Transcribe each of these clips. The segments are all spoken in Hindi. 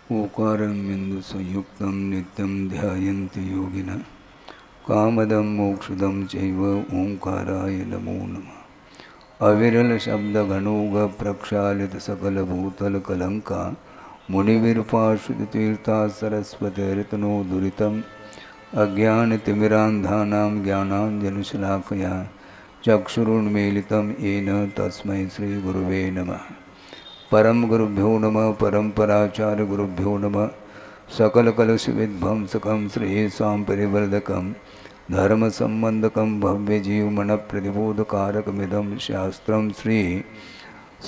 ओकारं बिन्दुसंयुक्तं नित्यं ध्यायन्ति योगिनः कामदं मोक्षदं चैव ओंकाराय नमो नमः। अविरल शब्द घनोग प्रक्षालित सकल भूतल कलंका मुनिविरूपाश्रित तीर्था सरस्वतीर्तनो दुरितम् अज्ञानतिमिरान्धानां ज्ञानाञ्जनशलाकया चक्षुरुन्मीलितं येन तस्मै श्रीगुरुवे नमः। परम गुरुभ्यो नमः। परम्पराचार्य गुरुभ्यो नमः। सकलकलुषविध्वंसकं श्रेयसां परिवर्धकं धर्मसम्बन्धकं भव्यजीवमनप्रतिबोधकारकमिदं शास्त्रं श्री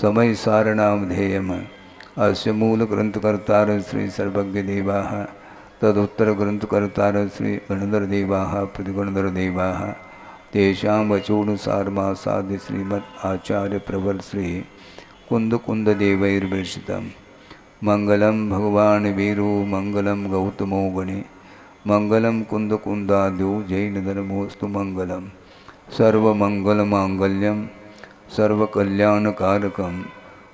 समयसारनामधेयम्। अस्य मूलग्रन्थकर्तार श्री सर्वज्ञदेवाः, तदुत्तरग्रन्थकर्तार श्री गणधरदेवाः प्रतिगणधरदेवाः, तेषां वचोनुसारमासाद्य श्रीमद् आचार्य प्रवर श्री कुंद कुंद देवैर्विर्षितम्। मंगलम भगवान वीरो मंगलम गौतमो गणे मंगलम कुंद कुंदाद्यो जैन धर्मोस्तु मंगलम। सर्वमंगलमांगल्यम सर्वकल्याणकारकम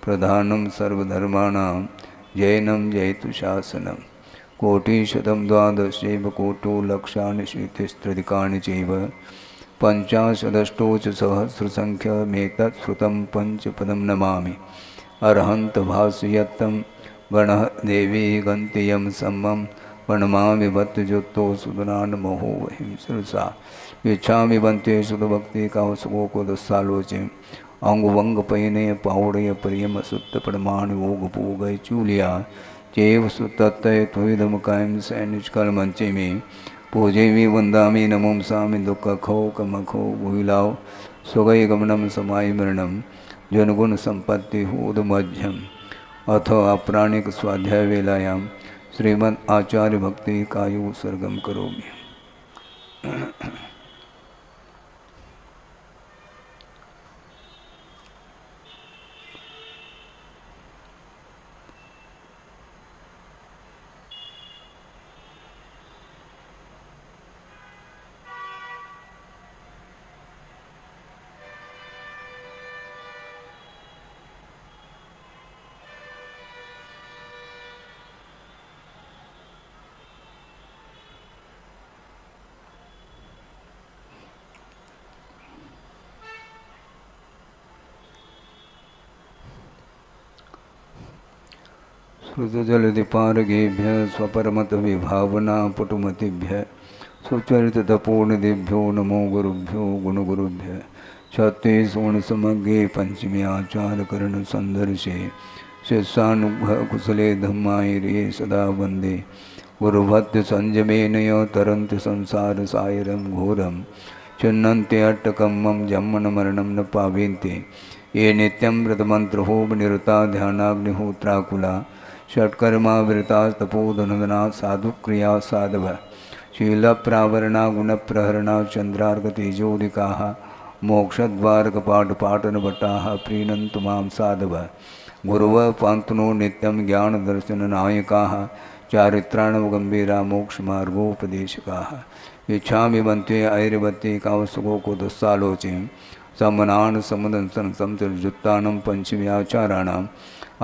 प्रधानम सर्वधर्माणां जैनम जयतु शासनम। कोटिशतं द्वादशैव कोटो लक्षाणि शीतिस्त्रधिकानि चैव पंचाशदष्टोच सहस्रसंख्यमेतत् श्रुतं पंचपदं नमामि। अर्हन्त भाष्ययत्तं गणः देवी गन्त्ययं सम्मं प्रणमामि भक्तजुक्तो सुदनान्महो वहिं शिरसा इच्छामि बन्ते सुदभक्ति कावसुगोकुदस्सालोचे अंगवंगपयने पावड़य प्रियम सुत्त प्रमाण योग पूगय चूलिया चेव सुतत्तय त्वविदम कायम सैनिष्कल मंचे में पूजैमी वंदामि नमोंसामि दुःखखो कमखो भूलाओ स्वगय गमनम समाय मरणम जनगुण संपत्ति होदमध्यम। अथ अपराणिक स्वाध्याय वेलायां श्रीमद् आचार्य भक्ति कायु सर्गम करोमि। श्रुतजलधिपारगेभ्य स्वपरमत विभावना पटुमतिभ्य सुचरिततपोनिधिभ्यो नमो गुरुभ्यो गुणगुरुभ्य। छत्तीसोणसमग्रे पंचमी आचारकरण संदर्शे शिष्यानुग्रह कुशले धम्मायिरे सदा वंदे गुरुभक्ति संयमेन य तरन्ति संसार सायरं घोरं चिन्नन्ति अट्टकं मम जन्मन मरणं न पावेन्ते ये नित्यं व्रतमन्त्रहोम निरता ध्यानाग्निहोत्राकुला षट्कर्मावृता तपोधनदना साधुक्रिया साधव शीलप्रावरणा गुणप्रहरणा चंद्रार्कतेजोदिकाः मोक्षद्वारकपाटपाटनभट्टाः प्रीणन्तु मां साधव। गुरुवः पान्तुनो नित्यं ज्ञानदर्शननायकाः चारित्राणवगम्भीरा मोक्षमार्गोपदेशकाः। इच्छामि बन्ते ऐर्वत्ते कावसुगोकुदस्सालोचें समनान् समुदंसन समचरजुत्तानं पंचम्याचाराणाम्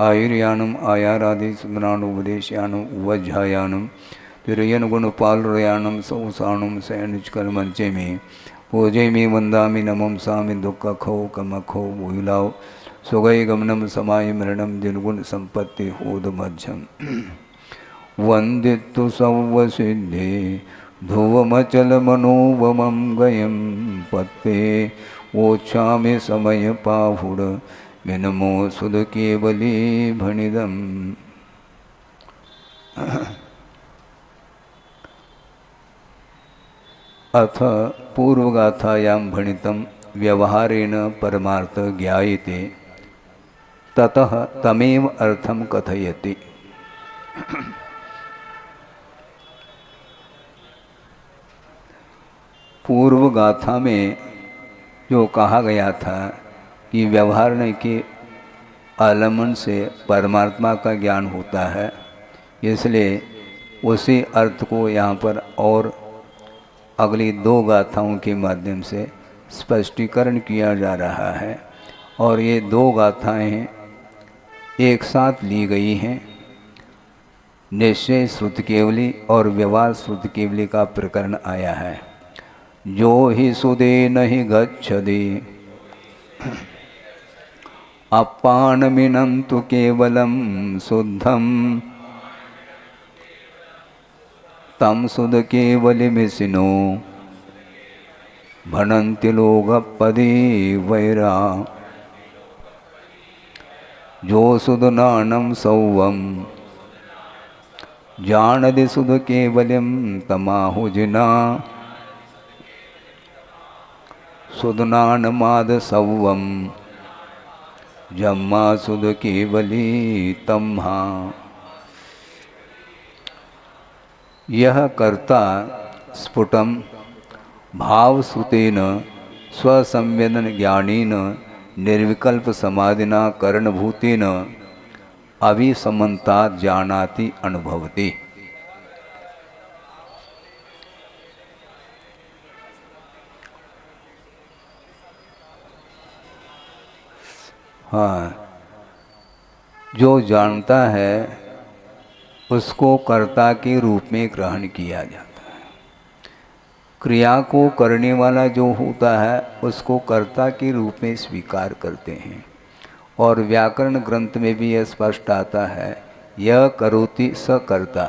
आयुर्यानम आयारादि सुंदरानुपदेशयानम उवज्झायानम तिरयन गुणपालरयानम सौसाणम सैनिचकर मंचे में पूजे में वंदामि नमंसामि दुःखखो कमखो भूलाओ सुगय गमनम समाय मरणम जिनगुण संपत्ति होद मध्यम। वंदितु सौवसिद्धे ध्रुवमचल मनोवमं गयं पत्ते ओछामि समय पाहुड़ विनमो सुध केवली भणिदम। अथ पूर्वगाथायां भणितं व्यवहारेण परमार्थ ज्ञायते ततः तमेव अर्थम कथयति। पूर्वगाथा में जो कहा गया था कि व्यवहार के आलम्बन से परमात्मा का ज्ञान होता है, इसलिए उसी अर्थ को यहाँ पर और अगली दो गाथाओं के माध्यम से स्पष्टीकरण किया जा रहा है। और ये दो गाथाएं एक साथ ली गई हैं। निश्चय श्रुत केवली और व्यवहार श्रुत केवली का प्रकरण आया है। जो ही सुदे नहीं गच्छति अपानमिनं तु केवलं शुद्धं तम सुद केवलिमिसिनो भनन्ति लोगपदि वैरा। जो सुद नानं सौवं जानदि सुद केवल्यं तमाहुजिना सुदनानमाद सौवं जम्मा सुद केवली तम्हा। यह कर्ता स्फुटम भावश्रुतेन स्वसंवेदन ज्ञानेन निर्विकल्प समाधिना करणभूतेन अभिसमन्तात् जानाति अनुभवति। हाँ, जो जानता है उसको कर्ता के रूप में ग्रहण किया जाता है। क्रिया को करने वाला जो होता है उसको कर्ता के रूप में स्वीकार करते हैं। और व्याकरण ग्रंथ में भी यह स्पष्ट आता है, यह करोति स कर्ता।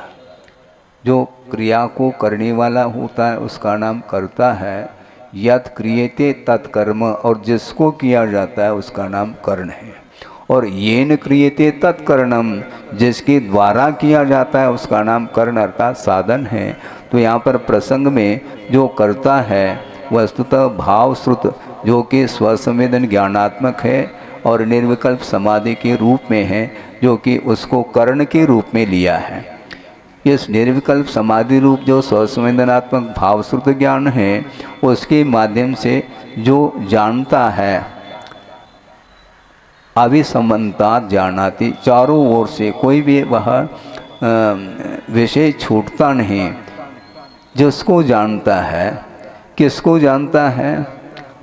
जो क्रिया को करने वाला होता है उसका नाम कर्ता है। यत् क्रियते तत्कर्म, और जिसको किया जाता है उसका नाम कर्ण है। और येन क्रियते तत्कर्णम, जिसके द्वारा किया जाता है उसका नाम कर्ण अर्थात साधन है। तो यहाँ पर प्रसंग में जो कर्ता है वस्तुतः भावश्रुत, जो कि स्वसंवेदन ज्ञानात्मक है और निर्विकल्प समाधि के रूप में है, जो कि उसको कर्ण के रूप में लिया है। इस निर्विकल्प समाधि रूप जो स्वसंवेदनात्मक भावश्रुत ज्ञान है उसके माध्यम से जो जानता है अभिसमन्तात् जानाति, चारों ओर से कोई भी वह विषय छूटता नहीं। जिसको जानता है, किसको जानता है?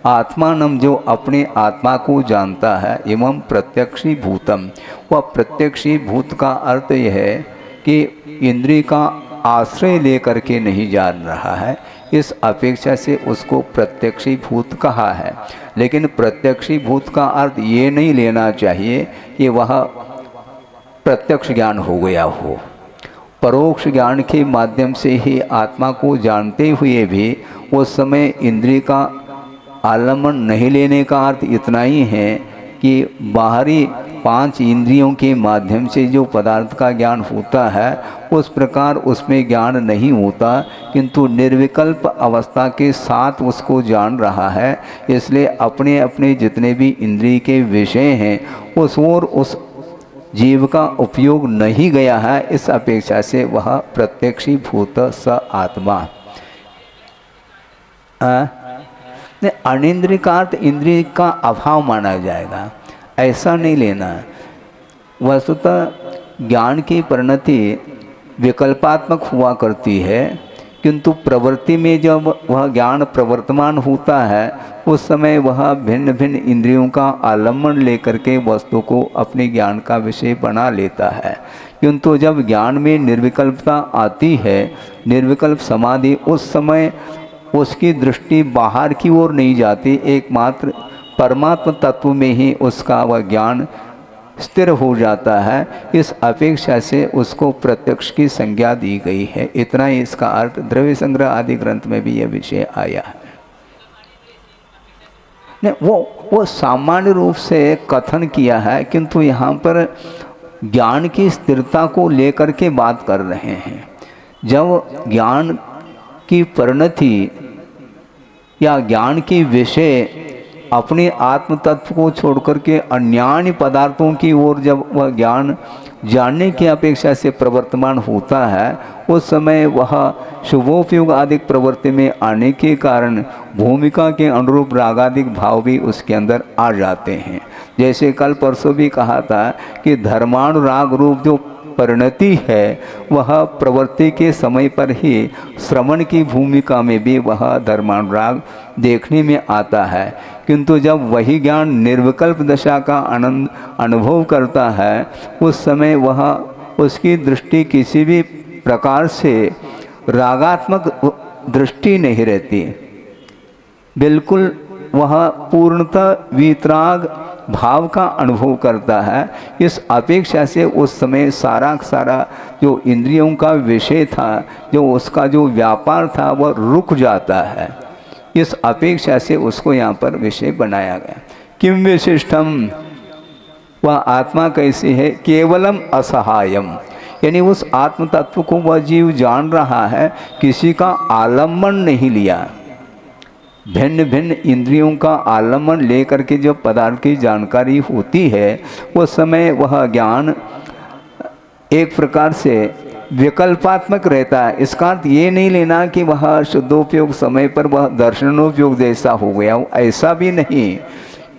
आत्मानम, जो अपने आत्मा को जानता है। एवं प्रत्यक्षी भूतम, वह प्रत्यक्षी भूत का अर्थ यह है कि इंद्रिय का आश्रय लेकर के नहीं जान रहा है, इस अपेक्षा से उसको प्रत्यक्षी भूत कहा है। लेकिन प्रत्यक्षी भूत का अर्थ ये नहीं लेना चाहिए कि वह प्रत्यक्ष ज्ञान हो गया हो। परोक्ष ज्ञान के माध्यम से ही आत्मा को जानते हुए भी उस समय इंद्रिय का आलम्बन नहीं लेने का अर्थ इतना ही है कि बाहरी 5 इंद्रियों के माध्यम से जो पदार्थ का ज्ञान होता है उस प्रकार उसमें ज्ञान नहीं होता, किंतु निर्विकल्प अवस्था के साथ उसको जान रहा है। इसलिए अपने अपने जितने भी इंद्रिय के विषय हैं उस ओर उस जीव का उपयोग नहीं गया है, इस अपेक्षा से वह प्रत्यक्षी भूत स आत्मा। अनिंद्रिय का अर्थ इंद्रिय का अभाव माना जाएगा, ऐसा नहीं लेना। वस्तुतः ज्ञान की परिणति विकल्पात्मक हुआ करती है, किंतु प्रवृत्ति में जब वह ज्ञान प्रवर्तमान होता है उस समय वह भिन्न भिन्न इंद्रियों का आलम्बन लेकर के वस्तु को अपने ज्ञान का विषय बना लेता है। किंतु जब ज्ञान में निर्विकल्पता आती है, निर्विकल्प समाधि, उस समय उसकी दृष्टि बाहर की ओर नहीं जाती, एकमात्र परमात्म तत्व में ही उसका वह ज्ञान स्थिर हो जाता है। इस अपेक्षा से उसको प्रत्यक्ष की संज्ञा दी गई है। इतना ही इसका अर्थ द्रव्य संग्रह आदि ग्रंथ में भी यह विषय आया है। वो सामान्य रूप से कथन किया है, किंतु यहाँ पर ज्ञान की स्थिरता को लेकर के बात कर रहे हैं। जब ज्ञान की परिणति या ज्ञान की विषय अपने आत्म तत्व को छोड़कर के अन्यान्य पदार्थों की ओर जब वह ज्ञान जानने की अपेक्षा से प्रवर्तमान होता है, उस समय वह शुभोपयोग आदि प्रवृत्ति में आने के कारण भूमिका के अनुरूप रागादिक भाव भी उसके अंदर आ जाते हैं। जैसे कल परसों भी कहा था कि धर्मानुराग रूप जो परिणति है वह प्रवृत्ति के समय पर ही श्रवण की भूमिका में भी वह धर्मानुराग देखने में आता है। किंतु जब वही ज्ञान निर्विकल्प दशा का आनंद अनुभव करता है उस समय वह उसकी दृष्टि किसी भी प्रकार से रागात्मक दृष्टि नहीं रहती, बिल्कुल वह पूर्णतः वीतराग भाव का अनुभव करता है। इस अपेक्षा से उस समय सारा जो इंद्रियों का विषय था, जो उसका जो व्यापार था, वह रुक जाता है। इस अपेक्षा से उसको यहाँ पर विषय बनाया गया। किम विशिष्टम, वह आत्मा कैसी है? केवलम असहायम, यानी उस आत्म तत्व को वह जीव जान रहा है, किसी का आलम्बन नहीं लिया। भिन्न भिन्न इंद्रियों का आलम्बन लेकर के जब पदार्थ की जानकारी होती है, उस समय वह ज्ञान एक प्रकार से विकल्पात्मक रहता है। इसका अर्थ ये नहीं लेना कि वह शुद्धोपयोग समय पर वह दर्शनोपयोग जैसा हो गया, ऐसा भी नहीं,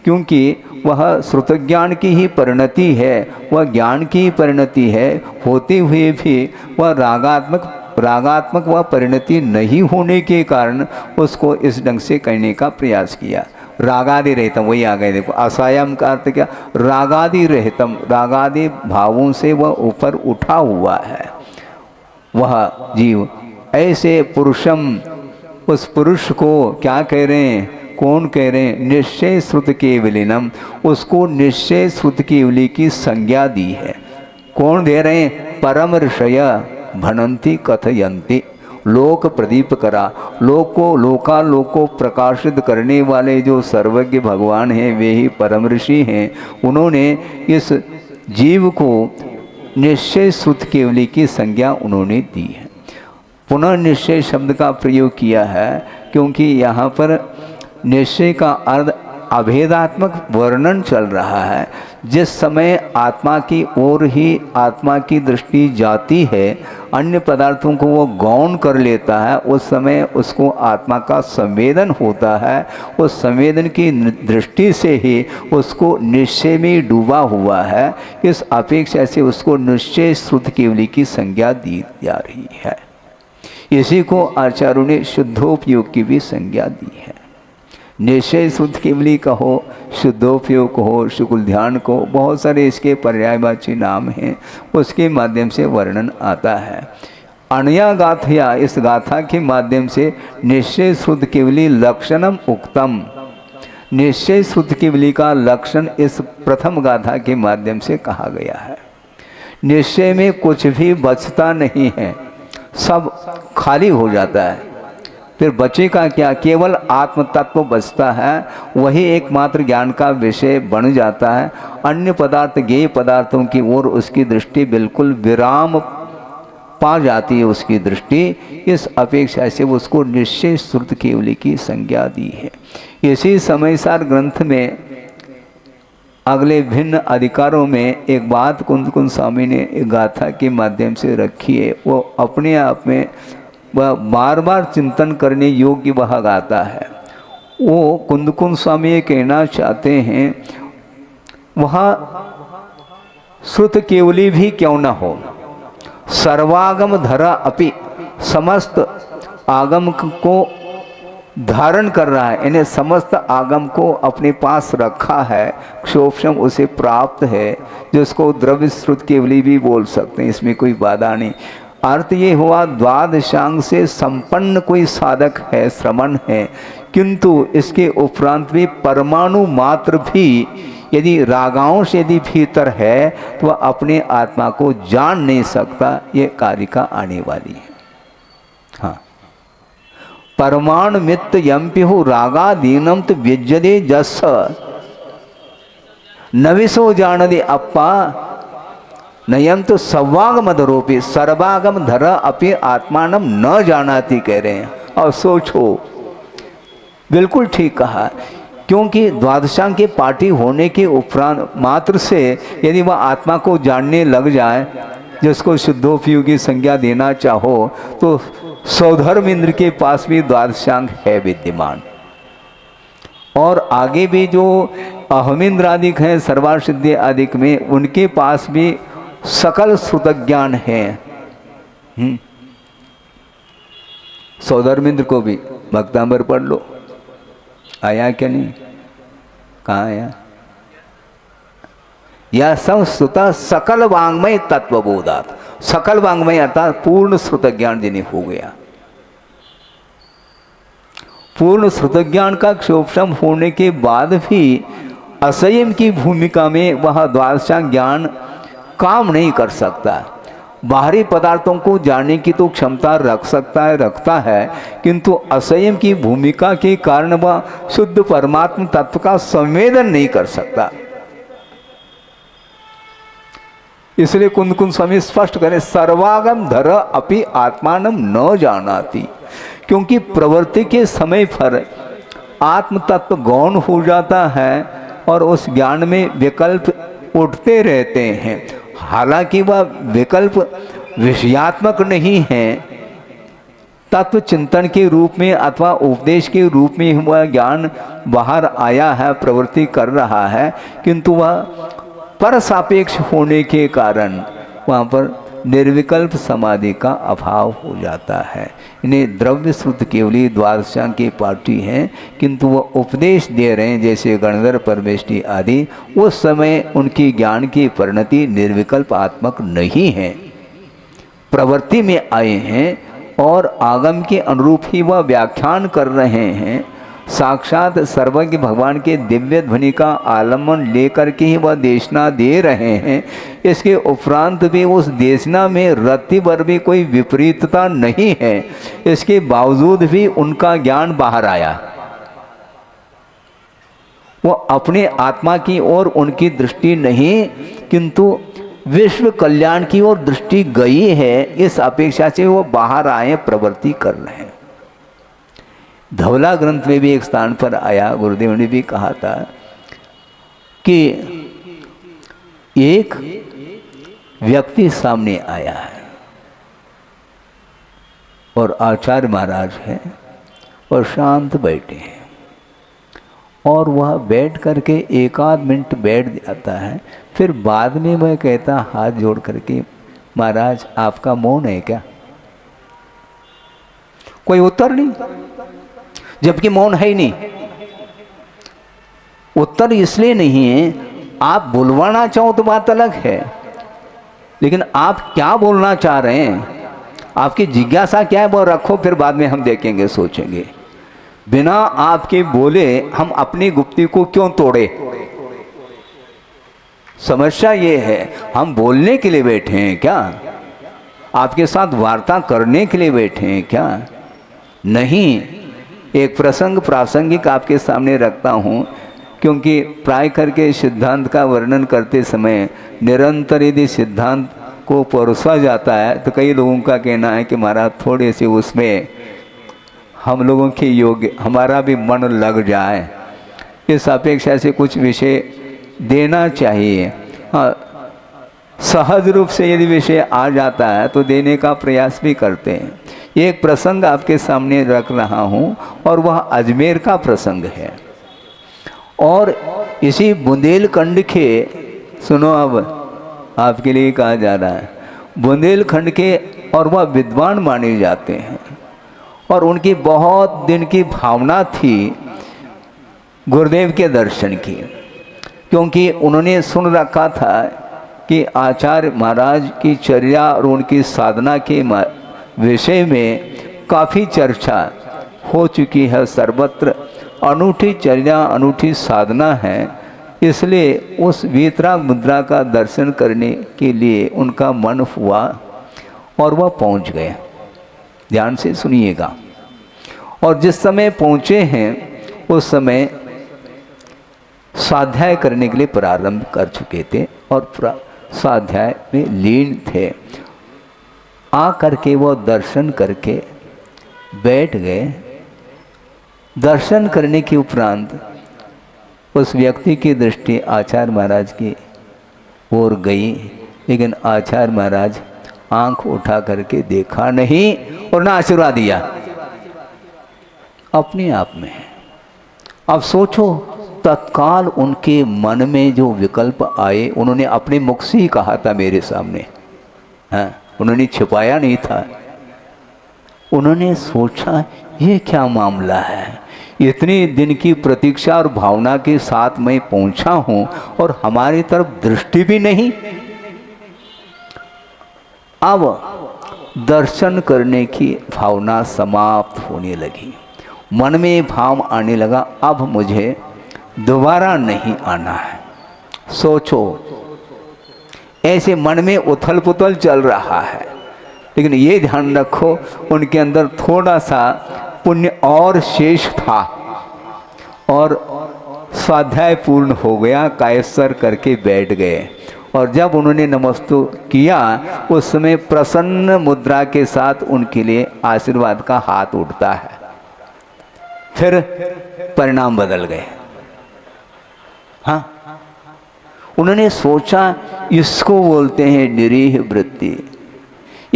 क्योंकि वह श्रुत ज्ञान की ही परिणति है, वह ज्ञान की ही परिणति है। होते हुए भी वह रागात्मक वह परिणति नहीं होने के कारण उसको इस ढंग से कहने का प्रयास किया। रागादि रहतम, वही आ गए देखो। असहायम का अर्थ क्या? रागादि रहतम, रागादि भावों से वह ऊपर उठा हुआ है वह जीव। ऐसे पुरुषम, उस पुरुष को क्या कह रहे हैं? कौन कह रहे हैं? निश्चय श्रुत केवलिनम, उसको निश्चय श्रुत केवली की संज्ञा दी है। कौन दे रहे हैं? परम ऋषय भनंती कथयंती, लोक प्रदीप करा, लोक को प्रकाशित करने वाले जो सर्वज्ञ भगवान हैं, वे ही परम ऋषि हैं। उन्होंने इस जीव को निश्चय श्रुत केवली की संज्ञा उन्होंने दी है। पुनः निश्चय शब्द का प्रयोग किया है, क्योंकि यहाँ पर निश्चय का अर्थ अभेदात्मक वर्णन चल रहा है। जिस समय आत्मा की ओर ही आत्मा की दृष्टि जाती है, अन्य पदार्थों को वो गौण कर लेता है, उस समय उसको आत्मा का संवेदन होता है। उस संवेदन की दृष्टि से ही उसको निश्चय में डूबा हुआ है। इस अपेक्षा से उसको निश्चय श्रुत केवली की संज्ञा दी जा रही है। इसी को आचार्यों ने शुद्धोपयोग की भी संज्ञा दी है। निश्चय शुद्ध केवली कहो, शुद्धोपयोग कहो, शुक्ल ध्यान को, बहुत सारे इसके पर्यायवाची नाम हैं, उसके माध्यम से वर्णन आता है। अनया गाथया, इस गाथा के माध्यम से निश्चय शुद्ध केवली लक्षणम उक्तम, निश्चय शुद्ध केवली का लक्षण इस प्रथम गाथा के माध्यम से कहा गया है। निश्चय में कुछ भी बचता नहीं है, सब खाली हो जाता है। फिर बचेगा क्या? केवल आत्म तत्व बचता है, वही एकमात्र ज्ञान का विषय बन जाता है। अन्य पदार्थ, ज्ञेय पदार्थों की ओर उसकी दृष्टि बिल्कुल विराम पा जाती है उसकी दृष्टि। इस अपेक्षा से उसको निश्चय श्रुत केवली की संज्ञा दी है। इसी समयसार ग्रंथ में अगले भिन्न अधिकारों में एक बात कुंद स्वामी ने एक गाथा के माध्यम से रखी है, वो अपने आप में वह बार बार चिंतन करने योग्य वह गाता है। वो कुंद स्वामी ये कहना चाहते हैं, वहाँ श्रुत केवली भी क्यों न हो, सर्वागम धरा अपि, समस्त आगम को धारण कर रहा है, यानी समस्त आगम को अपने पास रखा है, क्षोभम उसे प्राप्त है, जिसको द्रव्य श्रुत केवली भी बोल सकते हैं, इसमें कोई बाधा नहीं। अर्थ ये हुआ द्वादशांग से संपन्न कोई साधक है, श्रमण है, किंतु इसके उपरांत भी परमाणु मात्र भी यदि रागाओं से यदि भीतर है तो वह अपने आत्मा को जान नहीं सकता। ये कारिका आने वाली है। हाँ, परमाणु मित्त यम्पिहु रागादीनम तो व्यज्यदे जस नविसो जानदे अप्पा नयम तो सवागम धरोपी सर्वागम धर अपि आत्मानम न जानाती, कह रहे हैं। और सोचो, बिल्कुल ठीक कहा, क्योंकि द्वादशांग के पाठी होने के उपरांत मात्र से यदि वह आत्मा को जानने लग जाए, जिसको शुद्धोपयोगी संज्ञा देना चाहो, तो सौधर्म इंद्र के पास भी द्वादशांग है विद्यमान। और आगे भी जो अहमिंद्र आदिक हैं, सर्वासिद्धि आदिक में, उनके पास भी सकल श्रुत ज्ञान है। सौधर्मेंद्र को भी भक्तांबर पढ़ लो, आया क्या नहीं? कहाँ आया? यह सब श्रुता सकल वांग्मय तत्वबोधात, सकल वांग्मय अर्थात पूर्ण श्रुत ज्ञान जिन्हें हो गया। पूर्ण श्रुत ज्ञान का क्षोभम होने के बाद भी असंयम की भूमिका में वह द्वादशांग ज्ञान काम नहीं कर सकता। बाहरी पदार्थों को जानने की तो क्षमता रखता है, किंतु असंयम की भूमिका के कारण वह शुद्ध परमात्म तत्व का संवेदन नहीं कर सकता। इसलिए कुंद कुंद स्वामी स्पष्ट करें, सर्वागम धर अपि आत्मानम न जानाति, क्योंकि प्रवृत्ति के समय पर आत्म तत्व गौण हो जाता है और उस ज्ञान में विकल्प उठते रहते हैं। हालांकि वह विकल्प विषयात्मक नहीं है, तत्व चिंतन के रूप में अथवा उपदेश के रूप में वह ज्ञान बाहर आया है, प्रवृत्ति कर रहा है, किंतु वह पर सापेक्ष होने के कारण वहाँ पर निर्विकल्प समाधि का अभाव हो जाता है। इन्हें द्रव्य श्रुत केवली द्वादशांग के पाठी हैं, किंतु वह उपदेश दे रहे हैं जैसे गणधर परमेष्टि आदि, उस समय उनकी ज्ञान की परिणति निर्विकल्प आत्मक नहीं है, प्रवृत्ति में आए हैं और आगम के अनुरूप ही वह व्याख्यान कर रहे हैं। साक्षात सर्वज्ञ भगवान के दिव्य ध्वनि का आलम्बन लेकर के ही वह देशना दे रहे हैं। इसके उपरांत भी उस देशना में रत्ती भर भी कोई विपरीतता नहीं है, इसके बावजूद भी उनका ज्ञान बाहर आया। वो अपने आत्मा की ओर उनकी दृष्टि नहीं, किंतु विश्व कल्याण की ओर दृष्टि गई है, इस अपेक्षा से वो बाहर आए, प्रवृत्ति कर रहे हैं। धवला ग्रंथ में भी एक स्थान पर आया, गुरुदेव ने भी कहा था कि एक व्यक्ति सामने आया है और आचार्य महाराज हैं और शांत बैठे हैं, और वह बैठ करके एक आध मिनट बैठ जाता है, फिर बाद में वह कहता हाथ जोड़ करके, महाराज आपका मौन है क्या? कोई उत्तर नहीं, जबकि मौन है ही नहीं। उत्तर इसलिए नहीं है, आप बुलवाना चाहो तो बात अलग है, लेकिन आप क्या बोलना चाह रहे हैं, आपकी जिज्ञासा क्या है वो रखो, फिर बाद में हम देखेंगे, सोचेंगे। बिना आपके बोले हम अपनी गुप्ती को क्यों तोड़े? समस्या ये है, हम बोलने के लिए बैठे हैं क्या? आपके साथ वार्ता करने के लिए बैठे हैं क्या? नहीं। एक प्रसंग प्रासंगिक आपके सामने रखता हूँ, क्योंकि प्राय करके सिद्धांत का वर्णन करते समय निरंतर यदि सिद्धांत को परोसा जाता है तो कई लोगों का कहना है कि महाराज थोड़े से उसमें हम लोगों के योग्य हमारा भी मन लग जाए, इस अपेक्षा से कुछ विषय देना चाहिए। हाँ, सहज रूप से यदि विषय आ जाता है तो देने का प्रयास भी करते हैं। एक प्रसंग आपके सामने रख रहा हूँ और वह अजमेर का प्रसंग है, और इसी बुंदेलखंड के, सुनो अब आपके लिए कहा जा रहा है, बुंदेलखंड के, और वह विद्वान माने जाते हैं और उनकी बहुत दिन की भावना थी गुरुदेव के दर्शन की, क्योंकि उन्होंने सुन रखा था कि आचार्य महाराज की चर्या और उनकी साधना के विषय में काफ़ी चर्चा हो चुकी है, सर्वत्र अनूठी चर्या अनूठी साधना है। इसलिए उस वीतराग मुद्रा का दर्शन करने के लिए उनका मन हुआ और वह पहुंच गए। ध्यान से सुनिएगा। और जिस समय पहुंचे हैं उस समय स्वाध्याय करने के लिए प्रारंभ कर चुके थे और स्वाध्याय में लीन थे। आ करके वो दर्शन करके बैठ गए। दर्शन करने के उपरांत उस व्यक्ति की दृष्टि आचार्य महाराज की ओर गई, लेकिन आचार्य महाराज आंख उठा करके देखा नहीं और ना आशीर्वाद दिया। अपने आप में अब सोचो, तत्काल उनके मन में जो विकल्प आए, उन्होंने अपने मुख से ही कहा था मेरे सामने, हाँ, उन्होंने छिपाया नहीं था। उन्होंने सोचा ये क्या मामला है, इतनी दिन की प्रतीक्षा और भावना के साथ मैं पहुंचा हूं और हमारी तरफ दृष्टि भी नहीं। अब दर्शन करने की भावना समाप्त होने लगी, मन में भाव आने लगा अब मुझे दोबारा नहीं आना है। सोचो, ऐसे मन में उथल पुथल चल रहा है, लेकिन ये ध्यान रखो उनके अंदर थोड़ा सा पुण्य और शेष था और स्वाध्याय पूर्ण हो गया, कायस्वर करके बैठ गए। और जब उन्होंने नमस्तु किया उस समय प्रसन्न मुद्रा के साथ उनके लिए आशीर्वाद का हाथ उठता है। फिर परिणाम बदल गए। हाँ, उन्होंने सोचा इसको बोलते हैं निरीह वृत्ति।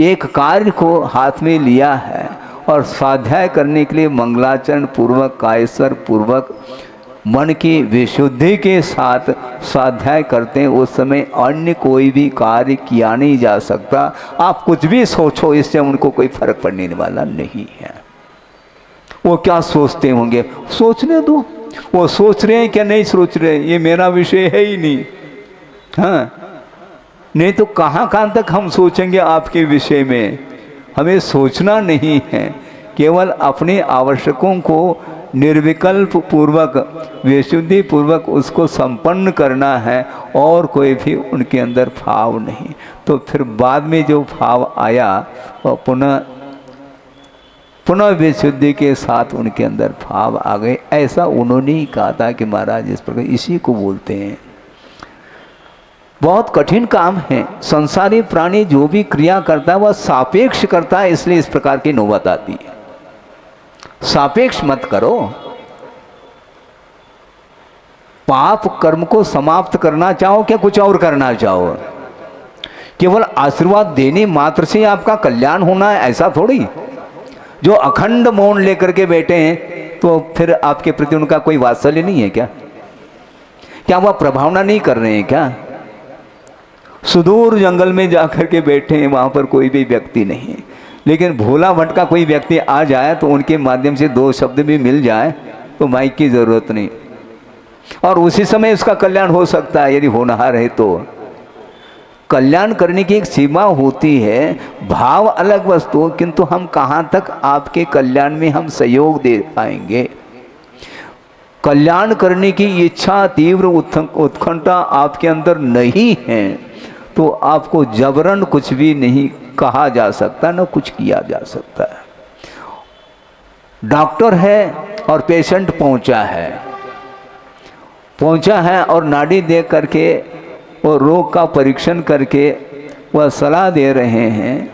एक कार्य को हाथ में लिया है और स्वाध्याय करने के लिए मंगलाचरण पूर्वक, कायस्वर पूर्वक, मन की विशुद्धि के साथ स्वाध्याय करते हैं। उस समय अन्य कोई भी कार्य किया नहीं जा सकता। आप कुछ भी सोचो, इससे उनको कोई फर्क पड़ने वाला नहीं है। वो क्या सोचते होंगे, सोचने दो। वो सोच रहे हैं क्या नहीं सोच रहे हैं, ये मेरा विषय है ही नहीं। हाँ, नहीं तो कहाँ तक हम सोचेंगे आपके विषय में। हमें सोचना नहीं है, केवल अपने आवश्यकों को निर्विकल्प पूर्वक, विशुद्धि पूर्वक उसको संपन्न करना है और कोई भी उनके अंदर भाव नहीं। तो फिर बाद में जो भाव आया वह पुनः विशुद्धि के साथ उनके अंदर भाव आ गए। ऐसा उन्होंने ही कहा था कि महाराज इस प्रकार, इसी को बोलते हैं। बहुत कठिन काम है। संसारी प्राणी जो भी क्रिया करता है वह सापेक्ष करता है, इसलिए इस प्रकार की नौबत आती है। सापेक्ष मत करो। पाप कर्म को समाप्त करना चाहो क्या कुछ और करना चाहो? केवल आशीर्वाद देने मात्र से आपका कल्याण होना है ऐसा थोड़ी। जो अखंड मौन लेकर के बैठे हैं तो फिर आपके प्रति उनका कोई वात्सल्य नहीं है क्या? क्या वह प्रभावना नहीं कर रहे हैं क्या? सुदूर जंगल में जाकर के बैठे हैं, वहां पर कोई भी व्यक्ति नहीं, लेकिन भोला भटका कोई व्यक्ति आ जाए तो उनके माध्यम से दो शब्द भी मिल जाए तो माइक की जरूरत नहीं, और उसी समय उसका कल्याण हो सकता है यदि होनहार है तो। कल्याण करने की एक सीमा होती है, भाव अलग वस्तु, किंतु हम कहाँ तक आपके कल्याण में हम सहयोग दे पाएंगे। कल्याण करने की इच्छा, तीव्र उत्कंठा आपके अंदर नहीं है तो आपको जबरन कुछ भी नहीं कहा जा सकता, न कुछ किया जा सकता है। डॉक्टर है और पेशेंट पहुंचा है और नाड़ी देख करके और रोग का परीक्षण करके वह सलाह दे रहे हैं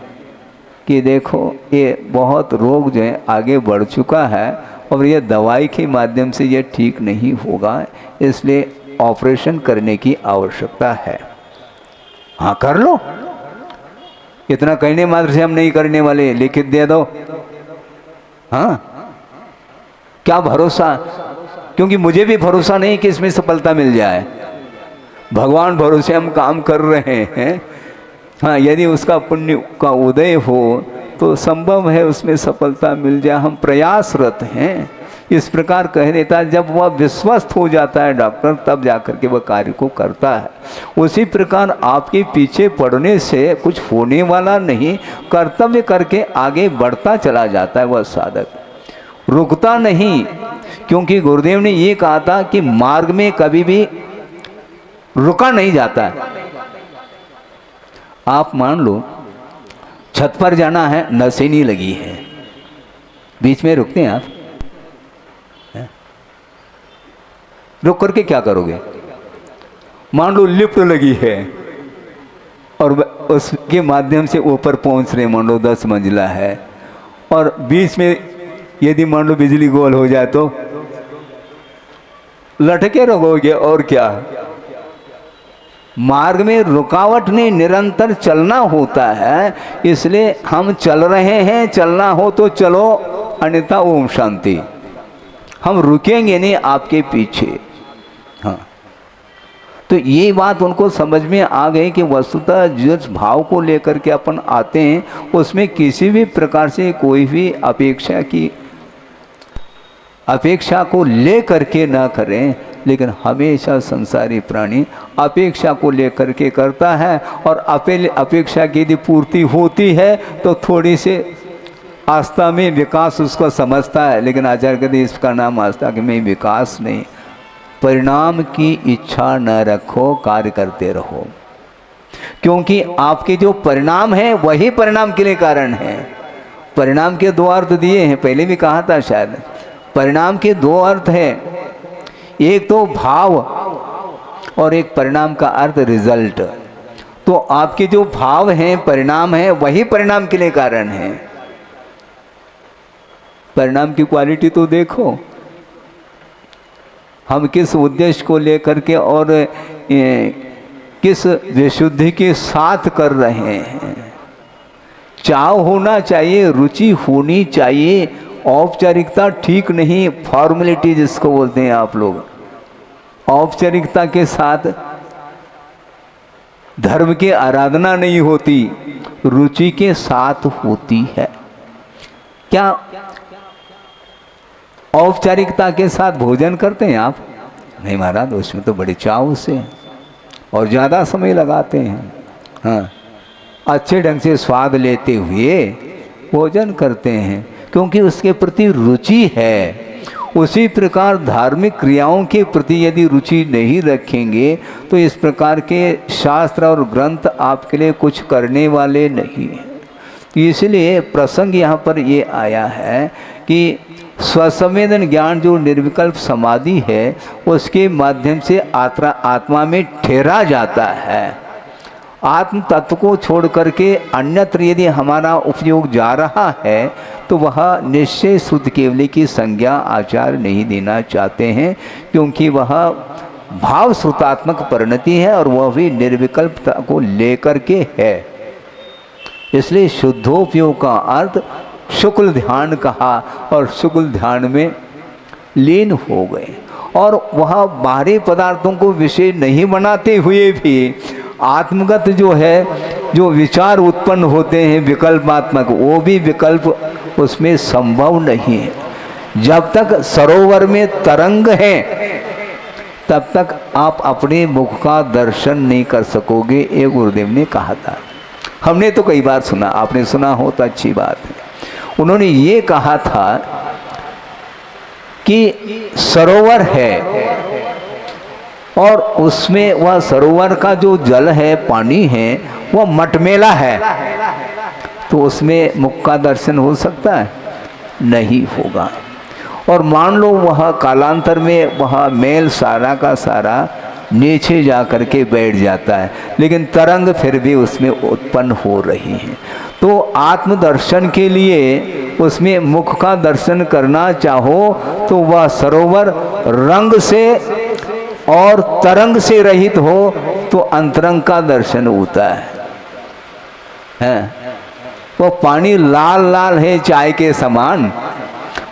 कि देखो ये बहुत रोग जो है आगे बढ़ चुका है और ये दवाई के माध्यम से ये ठीक नहीं होगा, इसलिए ऑपरेशन करने की आवश्यकता है। हाँ कर लो, इतना कहने मात्र से हम नहीं करने वाले, लिखित दे दो। हाँ, क्या भरोसा, क्योंकि मुझे भी भरोसा नहीं कि इसमें सफलता मिल जाए। भगवान भरोसे हम काम कर रहे हैं। हाँ, यदि उसका पुण्य का उदय हो तो संभव है उसमें सफलता मिल जाए, हम प्रयासरत हैं। इस प्रकार कह देता है। जब वह विश्वस्त हो जाता है डॉक्टर, तब जाकर के वह कार्य को करता है। उसी प्रकार आपके पीछे पड़ने से कुछ होने वाला नहीं, कर्तव्य करके आगे बढ़ता चला जाता है वह साधक, रुकता नहीं। क्योंकि गुरुदेव ने ये कहा था कि मार्ग में कभी भी रुका नहीं जाता है। आप मान लो छत पर जाना है, नसेनी लगी है, बीच में रुकते हैं आप? रुक करके क्या करोगे? मान लो लिफ्ट लगी है और उसके माध्यम से ऊपर पहुंच रहे, मान लो 10 मंजिला है, और बीच में यदि मान लो बिजली गोल हो जाए तो लटके रहोगे। और क्या, मार्ग में रुकावट नहीं, निरंतर चलना होता है। इसलिए हम चल रहे हैं, चलना हो तो चलो, अन्यथा ओम शांति। हम रुकेंगे नहीं आपके पीछे। हाँ, तो ये बात उनको समझ में आ गई कि वस्तुतः जिस भाव को लेकर के अपन आते हैं उसमें किसी भी प्रकार से कोई भी अपेक्षा की अपेक्षा को ले करके ना करें, लेकिन हमेशा संसारी प्राणी अपेक्षा को लेकर के करता है, और अपेक्षा की यदि पूर्ति होती है तो थोड़ी से आस्था में विकास उसको समझता है, लेकिन आचार्य कहते इसका नाम आस्था के में विकास नहीं। परिणाम की इच्छा न रखो, कार्य करते रहो, क्योंकि आपके जो परिणाम है वही परिणाम के लिए कारण है। परिणाम के दो अर्थ दिए हैं, पहले भी कहा था शायद। परिणाम के दो अर्थ हैं, एक तो भाव और एक परिणाम का अर्थ रिजल्ट। तो आपके जो भाव हैं, परिणाम है, वही परिणाम के लिए कारण है। परिणाम की क्वालिटी तो देखो, हम किस उद्देश्य को लेकर के और किस विशुद्धि के साथ कर रहे हैं। चाव होना चाहिए, रुचि होनी चाहिए, औपचारिकता ठीक नहीं, फॉर्मेलिटी जिसको बोलते हैं आप लोग, औपचारिकता के साथ धर्म की आराधना नहीं होती, रुचि के साथ होती है। क्या औपचारिकता के साथ भोजन करते हैं आप? नहीं महाराज, उसमें तो बड़े चाव से और ज़्यादा समय लगाते हैं। हाँ, अच्छे ढंग से स्वाद लेते हुए भोजन करते हैं, क्योंकि उसके प्रति रुचि है। उसी प्रकार धार्मिक क्रियाओं के प्रति यदि रुचि नहीं रखेंगे तो इस प्रकार के शास्त्र और ग्रंथ आपके लिए कुछ करने वाले नहीं हैं। इसलिए प्रसंग यहाँ पर ये आया है कि स्वसंवेदन ज्ञान जो निर्विकल्प समाधि है, उसके माध्यम से आत्मा में ठहरा जाता है। आत्म तत्व को छोड़ करके अन्यत्र यदि हमारा उपयोग जा रहा है तो वह निश्चय शुद्ध केवली की संज्ञा आचार्य नहीं देना चाहते हैं, क्योंकि वह भाव श्रुतात्मक परिणति है और वह भी निर्विकल्पता को लेकर के है। इसलिए शुद्धोपयोग का अर्थ शुक्ल ध्यान कहा, और शुक्ल ध्यान में लीन हो गए, और वह बाहरी पदार्थों को विषय नहीं बनाते हुए भी आत्मगत जो है, जो विचार उत्पन्न होते हैं विकल्पात्मक, वो भी विकल्प उसमें संभव नहीं है। जब तक सरोवर में तरंग है तब तक आप अपने मुख का दर्शन नहीं कर सकोगे, ये गुरुदेव ने कहा था। हमने तो कई बार सुना, आपने सुना हो तो अच्छी बात है। उन्होंने ये कहा था कि सरोवर है और उसमें वह सरोवर का जो जल है, पानी है, वह मटमेला है, तो उसमें मुख का दर्शन हो सकता है? नहीं होगा। और मान लो वह कालांतर में वह मेल सारा का सारा नीचे जा कर के बैठ जाता है, लेकिन तरंग फिर भी उसमें उत्पन्न हो रही है। तो आत्मदर्शन के लिए उसमें मुख का दर्शन करना चाहो तो वह सरोवर रंग से और तरंग से रहित हो तो अंतरंग का दर्शन होता है। वो पानी लाल लाल है चाय के समान,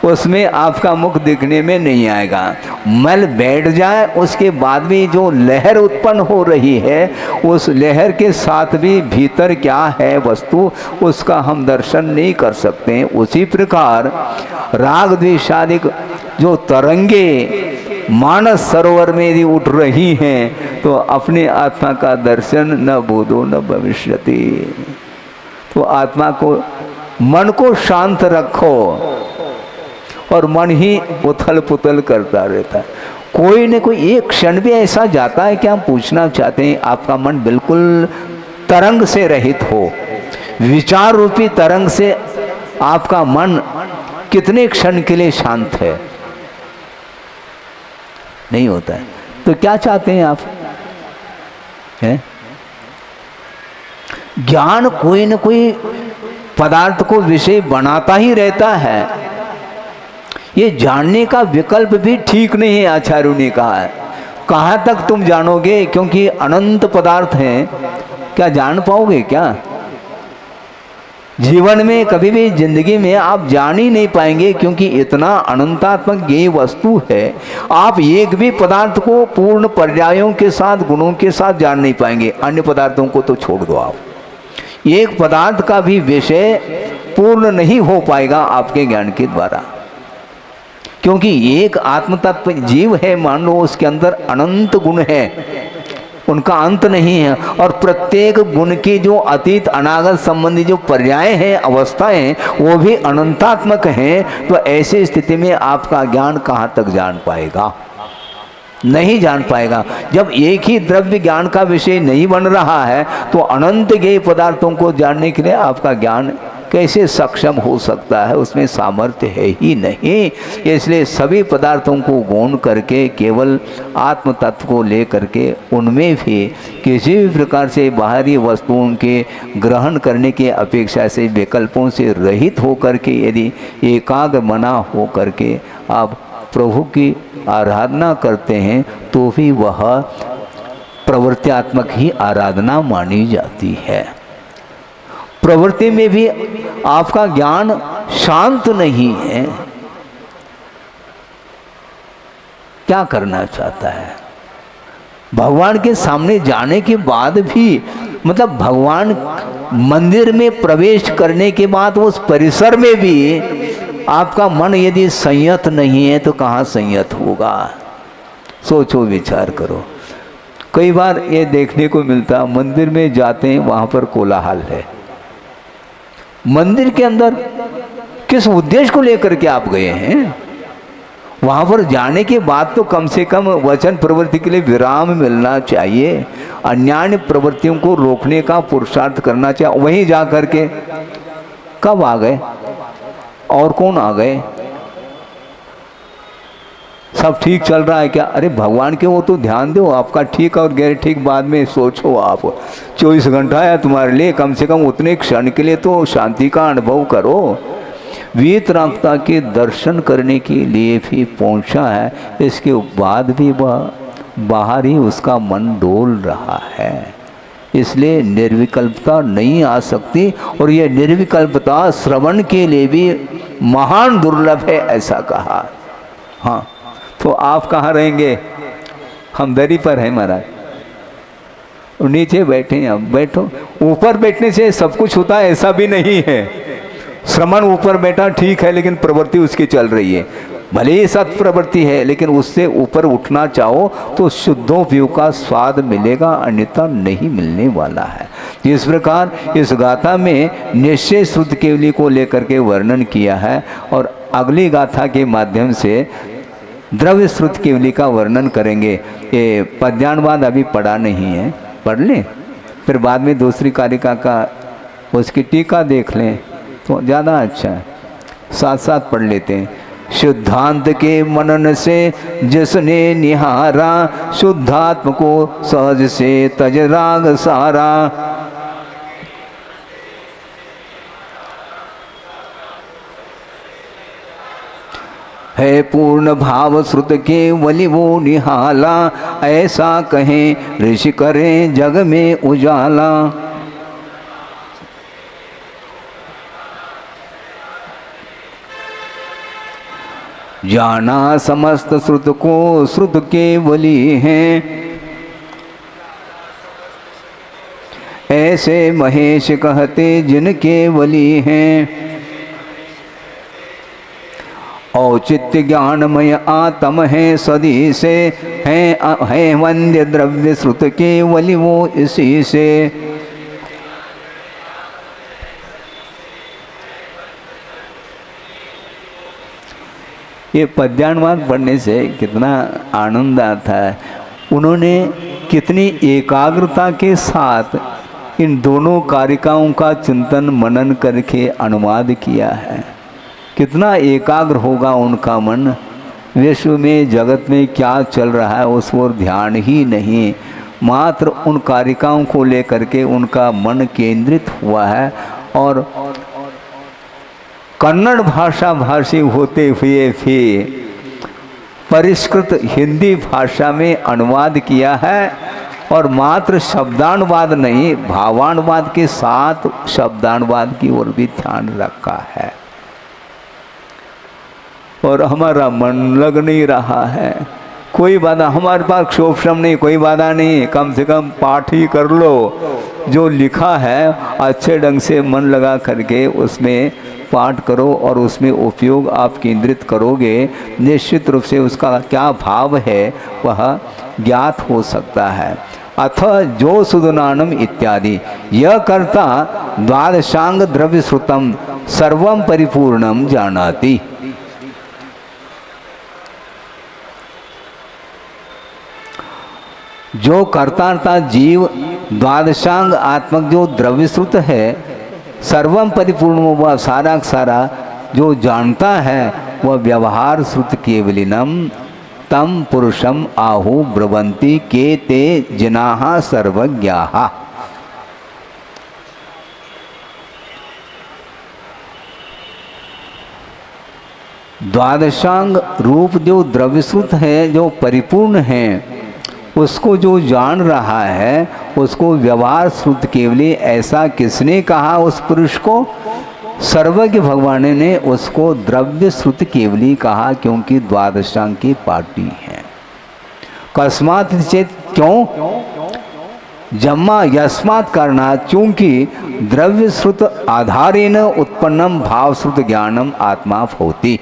उसमें आपका मुख दिखने में नहीं आएगा। मल बैठ जाए उसके बाद भी जो लहर उत्पन्न हो रही है, उस लहर के साथ भी भीतर क्या है वस्तु, उसका हम दर्शन नहीं कर सकते। उसी प्रकार राग द्वेषादिक जो तरंगे मानस सरोवर में यदि उठ रही हैं तो अपने आत्मा का दर्शन न बोधो न भविष्यति। तो आत्मा को, मन को शांत रखो, और मन ही उथल पुथल करता रहता है। कोई न कोई एक क्षण भी ऐसा जाता है कि हम पूछना चाहते हैं, आपका मन बिल्कुल तरंग से रहित हो, विचार रूपी तरंग से आपका मन कितने क्षण के लिए शांत है? नहीं होता है। तो क्या चाहते हैं आप? हैं? ज्ञान कोई न कोई पदार्थ को विषय बनाता ही रहता है। ये जानने का विकल्प भी ठीक नहीं है, आचार्यों ने कहा है। कहाँ तक तुम जानोगे, क्योंकि अनंत पदार्थ हैं, क्या जान पाओगे क्या? जीवन में कभी भी जिंदगी में आप जान ही नहीं पाएंगे, क्योंकि इतना अनंतात्मक ये वस्तु है। आप एक भी पदार्थ को पूर्ण पर्यायों के साथ, गुणों के साथ जान नहीं पाएंगे। अन्य पदार्थों को तो छोड़ दो आप, एक पदार्थ का भी विषय पूर्ण नहीं हो पाएगा आपके ज्ञान के द्वारा। क्योंकि एक आत्म तत्व जीव है, मान लो उसके अंदर अनंत गुण है, उनका अंत नहीं है, और प्रत्येक गुण की जो अतीत अनागत संबंधी जो पर्याय हैं, अवस्थाएं, वो भी अनंतात्मक हैं। तो ऐसी स्थिति में आपका ज्ञान कहाँ तक जान पाएगा? नहीं जान पाएगा। जब एक ही द्रव्य ज्ञान का विषय नहीं बन रहा है तो अनंत ज्ञेय पदार्थों को जानने के लिए आपका ज्ञान कैसे सक्षम हो सकता है? उसमें सामर्थ्य है ही नहीं। इसलिए सभी पदार्थों को गौण करके केवल आत्म तत्व को ले करके उनमें भी किसी भी प्रकार से बाहरी वस्तुओं के ग्रहण करने की अपेक्षा से विकल्पों से रहित होकर के यदि एकाग्र मना हो करके आप प्रभु की आराधना करते हैं तो भी वह प्रवृत्त्यात्मक ही आराधना मानी जाती है। प्रवृत्ति में भी आपका ज्ञान शांत नहीं है। क्या करना चाहता है? भगवान के सामने जाने के बाद भी, मतलब भगवान मंदिर में प्रवेश करने के बाद उस परिसर में भी आपका मन यदि संयत नहीं है तो कहाँ संयत होगा? सोचो, विचार करो। कई बार ये देखने को मिलता, मंदिर में जाते हैं वहाँ पर कोलाहल है। मंदिर के अंदर किस उद्देश्य को लेकर के आप गए हैं? वहाँ पर जाने के बाद तो कम से कम वचन प्रवृत्ति के लिए विराम मिलना चाहिए, अन्यान्य प्रवृत्तियों को रोकने का पुरुषार्थ करना चाहिए। वहीं जा कर के कब आ गए और कौन आ गए? सब ठीक चल रहा है क्या? अरे भगवान के वो तो ध्यान दो, आपका ठीक और गैर ठीक बाद में सोचो। आप 24 घंटा है तुम्हारे लिए, कम से कम उतने क्षण के लिए तो शांति का अनुभव करो। वीतरागता के दर्शन करने के लिए भी पहुंचा है, इसके बाद भी वह बाहर ही उसका मन डोल रहा है। इसलिए निर्विकल्पता नहीं आ सकती, और यह निर्विकल्पता श्रवण के लिए भी महान दुर्लभ है, ऐसा कहा। हाँ, तो आप कहाँ रहेंगे? हम दरी पर हैं महाराज, नीचे बैठे हैं। अब बैठो। ऊपर बैठने से सब कुछ होता है ऐसा भी नहीं है। श्रवण ऊपर बैठा ठीक है, लेकिन प्रवृत्ति उसकी चल रही है। भले ही सत प्रवृत्ति है, लेकिन उससे ऊपर उठना चाहो तो शुद्धों व्यू का स्वाद मिलेगा, अन्यथा नहीं मिलने वाला है। इस प्रकार इस गाथा में निश्चय श्रुत केवली को लेकर के वर्णन किया है, और अगली गाथा के माध्यम से द्रव्य श्रुत केवली का वर्णन करेंगे। ये पद्यानुवाद अभी पढ़ा नहीं है, पढ़ लें, फिर बाद में दूसरी कारिका का उसकी टीका देख लें तो ज़्यादा अच्छा है। साथ साथ पढ़ लेते हैं। शुद्धांत के मनन से जिसने निहारा, शुद्धात्म को सहज से तज राग सारा। है पूर्ण भाव श्रुत के वली वो निहाला, ऐसा कहें ऋषि करें जग में उजाला। जाना समस्त श्रुत को श्रुत के वली हैं, ऐसे महेश कहते जिनके वली हैं। औचित्य ज्ञानमय आत्म है सदी से, है वंद्य द्रव्य श्रुत के वली वो इसी से। ये पद्यानुवाद पढ़ने से कितना आनंद आता है। उन्होंने कितनी एकाग्रता के साथ इन दोनों कारिकाओं का चिंतन मनन करके अनुवाद किया है। कितना एकाग्र होगा उनका मन, विश्व में जगत में क्या चल रहा है उस पर ध्यान ही नहीं, मात्र उन कारिकाओं को लेकर के उनका मन केंद्रित हुआ है। और कन्नड़ भाषा भाषी होते हुए भी परिष्कृत हिंदी भाषा में अनुवाद किया है, और मात्र शब्दानुवाद नहीं, भावानुवाद के साथ शब्दानुवाद की ओर भी ध्यान रखा है। और हमारा मन लग नहीं रहा है। कोई बाधा, हमारे पास क्षोभम नहीं, कोई बाधा नहीं, कम से कम पाठ ही कर लो। जो लिखा है अच्छे ढंग से मन लगा करके उसमें पाठ करो और उसमें उपयोग आप केंद्रित करोगे, निश्चित रूप से उसका क्या भाव है वह ज्ञात हो सकता है। अथ जो सुदनानम इत्यादि यह कर्ता द्वादशांग द्रव्य श्रुतम सर्वम परिपूर्णम जानाति। जो कर्ता जीव द्वादशांग आत्मक जो द्रव्य श्रुत है, सर्वम परिपूर्ण, वह सारा सारा जो जानता है वह व्यवहार श्रुत केवलिनम तम पुरुषम आहु ब्रवंती के ते जनाः सर्वज्ञाः। द्वादशांग रूप जो द्रव्यश्रुत है, जो परिपूर्ण है, उसको जो जान रहा है उसको व्यवहार श्रुत केवली ऐसा किसने कहा? उस पुरुष को सर्वज्ञ भगवान ने उसको द्रव्य श्रुत केवली कहा, क्योंकि द्वादशांग की पार्टी है। कस्मात् चेत, क्यों? जम्मा यस्मात् कारणात्, चूंकि द्रव्य श्रुत आधारेण उत्पन्नम भाव श्रुत ज्ञानम आत्मा भवति।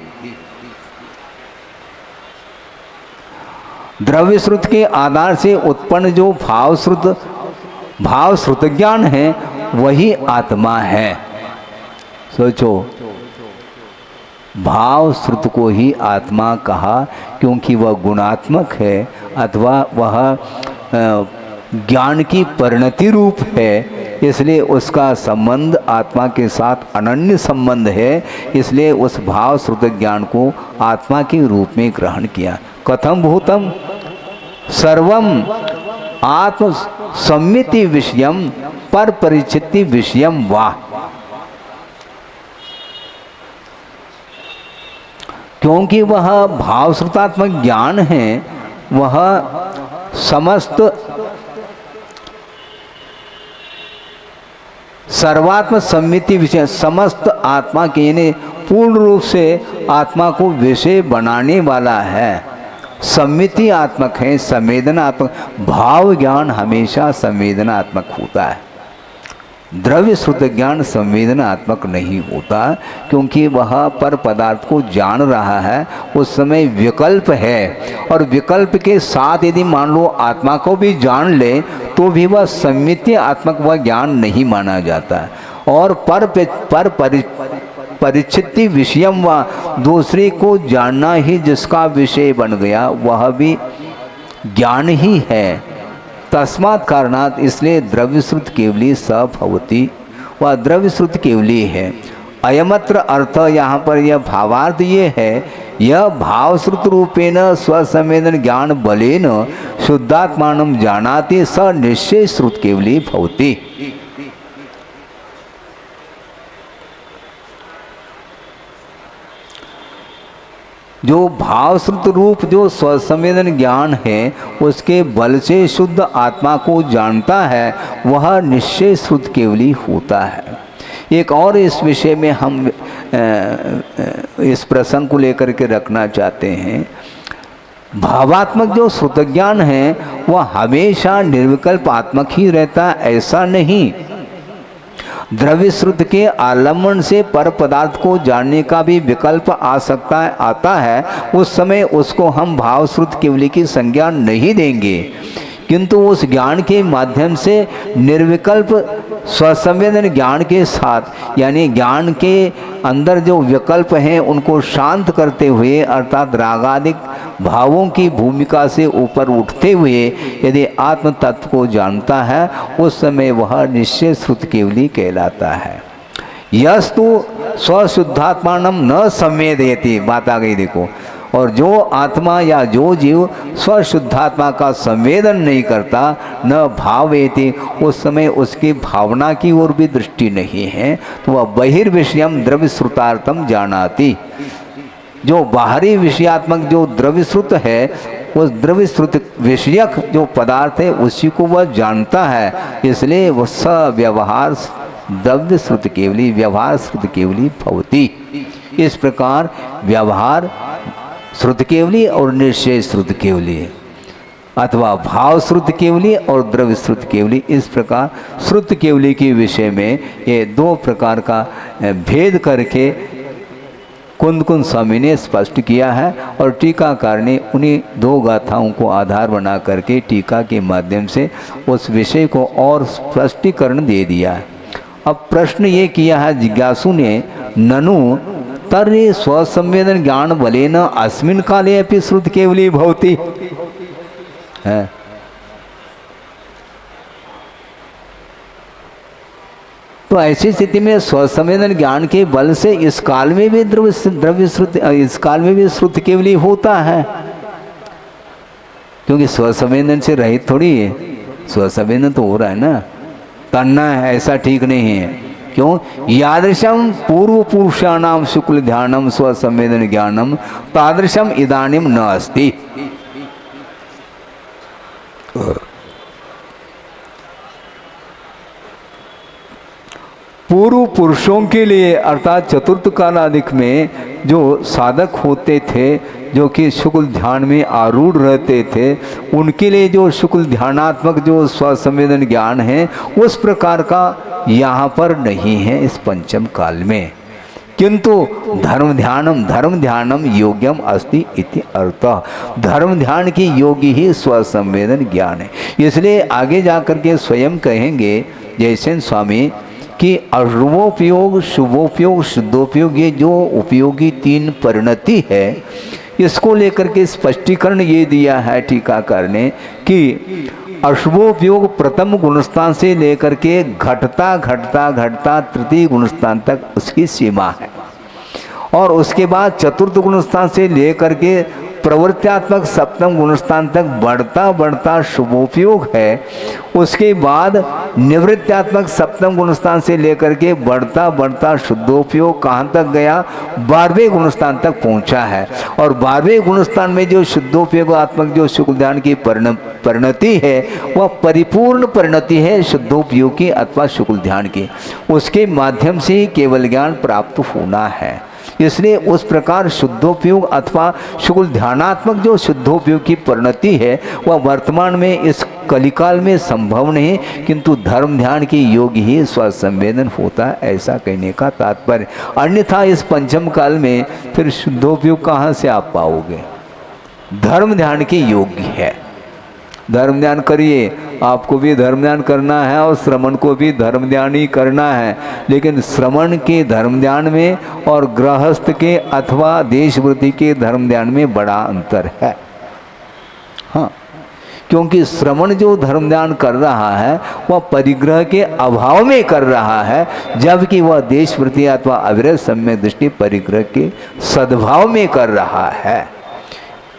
द्रव्य श्रुत के आधार से उत्पन्न जो भाव श्रुत ज्ञान है वही आत्मा है। सोचो, भाव श्रुत को ही आत्मा कहा क्योंकि वह गुणात्मक है अथवा वह ज्ञान की परिणति रूप है, इसलिए उसका संबंध आत्मा के साथ अनन्य संबंध है। इसलिए उस भाव श्रुत ज्ञान को आत्मा के रूप में ग्रहण किया। कथम भूतम सर्वम आत्म सम्मिति विषयम पर परिचिति विषयम वा। क्योंकि वह भाव श्रुतात्मक ज्ञान है, वह समस्त सर्वात्म सम्मिति विषय, समस्त आत्मा के यानी पूर्ण रूप से आत्मा को विषय बनाने वाला है। सम्मिति आत्मक है, संवेदनात्मक। भाव ज्ञान हमेशा संवेदनात्मक होता है, द्रव्य श्रुत ज्ञान संवेदनात्मक नहीं होता, क्योंकि वह पर पदार्थ को जान रहा है। उस समय विकल्प है, और विकल्प के साथ यदि मान लो आत्मा को भी जान ले तो भी वह सम्मिति आत्मक वह ज्ञान नहीं माना जाता। और पर परिचिति विषयम व, दूसरे को जानना ही जिसका विषय बन गया वह भी ज्ञान ही है। तस्मात् कारणात्, इसलिए द्रव्यश्रुत केवली स भवति, वह द्रव्यश्रुत केवली है। अयमत्र अर्थ, यहाँ पर यह भावार्थ ये है, यह भावश्रुत रूपेण स्वसंवेदन ज्ञान बलेन शुद्धात्मानं जानाति स निश्चय श्रुत केवली भवति। जो भावश्रुत रूप जो स्वसंवेदन ज्ञान है उसके बल से शुद्ध आत्मा को जानता है, वह निश्चय श्रुत केवली होता है। एक और इस विषय में हम इस प्रसंग को लेकर के रखना चाहते हैं। भावात्मक जो श्रुत ज्ञान है वह हमेशा निर्विकल्प आत्मक ही रहता, ऐसा नहीं। द्रव्य श्रुत के आलम्बन से पर पदार्थ को जानने का भी विकल्प आता है। उस समय उसको हम भाव श्रुत केवली की संज्ञा नहीं देंगे, किंतु उस ज्ञान के माध्यम से निर्विकल्प स्वसंवेदन ज्ञान के साथ, यानी ज्ञान के अंदर जो विकल्प हैं उनको शांत करते हुए, अर्थात रागादिक भावों की भूमिका से ऊपर उठते हुए यदि आत्म तत्व को जानता है, उस समय वह निश्चय श्रुत केवली कहलाता है। यस्तु स्वशुद्धात्मानं न संवेदयति, बात आ गई देखो। और जो आत्मा या जो जीव स्वशुद्धात्मा का संवेदन नहीं करता, न भावेति, उस समय उसकी भावना की ओर भी दृष्टि नहीं है, तो वह बहिर्विषयम द्रव्य श्रुतार्थम जानाति। जो बाहरी विषयात्मक जो द्रव्य श्रुत है, उस द्रव्य श्रुत विषयक जो पदार्थ है उसी को वह जानता है। इसलिए वह सव्यवहार द्रव्य श्रुत केवली, व्यवहार श्रुत केवली भवति। इस प्रकार व्यवहार श्रुत केवली और निश्चय श्रुत केवली है। अथवा भाव श्रुत केवली और द्रव्य श्रुत केवली। इस प्रकार श्रुत केवली के विषय में ये दो प्रकार का भेद करके कुंद कुंद स्वामी ने स्पष्ट किया है और टीकाकार ने उन्हीं दो गाथाओं को आधार बना करके टीका के माध्यम से उस विषय को और स्पष्टीकरण दे दिया है। अब प्रश्न ये किया है जिज्ञासु ने, ननु तर्हि स्वसंवेदन ज्ञान बलेन अस्मिन् काले अपि श्रुत केवली भवति है। तो ऐसी स्थिति में स्वसंवेदन ज्ञान के बल से इस काल में भी द्रव्य श्रुति, इस काल में भी श्रुत केवली होता है, क्योंकि स्वसंवेदन से रहित थोड़ी है, स्वसंवेदन तो हो रहा है ना, तन्ना है ऐसा ठीक नहीं है। क्यों? यादृशम पूर्व पुरुषाणाम शुक्ल ध्यानम स्वसंवेदन ज्ञानम तादृशम इदानीम न अस्ति। पूर्व पुरुषों के लिए अर्थात चतुर्थ कालादिक में जो साधक होते थे, जो कि शुक्ल ध्यान में आरूढ़ रहते थे, उनके लिए जो शुक्ल ध्यानात्मक जो स्वसंवेदन ज्ञान है उस प्रकार का यहाँ पर नहीं है इस पंचम काल में। किंतु धर्म ध्यानम योग्यम अस्ति इति अर्थ। धर्म ध्यान की योगी ही स्वसंवेदन ज्ञान है। इसलिए आगे जाकर के स्वयं कहेंगे जयसेन स्वामी कि अशुभोपयोग, शुभोपयोग, शुद्धोपयोग, ये जो उपयोगी तीन परिणति है, इसको लेकर के स्पष्टीकरण ये दिया है टीकाकार ने कि अशुभोपयोग प्रथम गुणस्थान से लेकर के घटता तृतीय गुणस्थान तक उसकी सीमा है, और उसके बाद चतुर्थ गुणस्थान से लेकर के प्रवृत्त्यात्मक सप्तम गुणस्थान तक बढ़ता शुभोपयोग है। उसके बाद निवृत्त्यात्मक सप्तम गुणस्थान से लेकर के बढ़ता शुद्धोपयोग कहाँ तक गया? 12वें गुणस्थान तक पहुँचा है। और 12वें गुणस्थान में जो शुद्धोपयोगात्मक जो शुक्ल ध्यान की परिणति है वह परिपूर्ण परिणति है शुद्धोपयोग की अथवा शुक्ल ध्यान की। उसके माध्यम से ही केवल ज्ञान प्राप्त होना है। इसलिए उस प्रकार शुद्धोपयोग अथवा शुक्ल ध्यानात्मक जो शुद्धोपयोग की परिणति है वह वर्तमान में इस कलिकाल में संभव नहीं, किंतु धर्म ध्यान के योग ही स्वसंवेदन होता है, ऐसा कहने का तात्पर्य। अन्यथा इस पंचम काल में फिर शुद्धोपयोग कहाँ से आप पाओगे? धर्म ध्यान के योग्य है। धर्म ध्यान करिए, आपको भी धर्म ध्यान करना है और श्रवण को भी धर्म ध्यान ही करना है, लेकिन श्रवण के धर्म ध्यान में और गृहस्थ के अथवा देशवृत्ति के धर्म ध्यान में बड़ा अंतर है। हाँ, क्योंकि श्रवण जो धर्म ध्यान कर रहा है वह परिग्रह के अभाव में कर रहा है, जबकि वह देशवृत्ति अथवा अविरत सम्यक दृष्टि परिग्रह के सद्भाव में कर रहा है।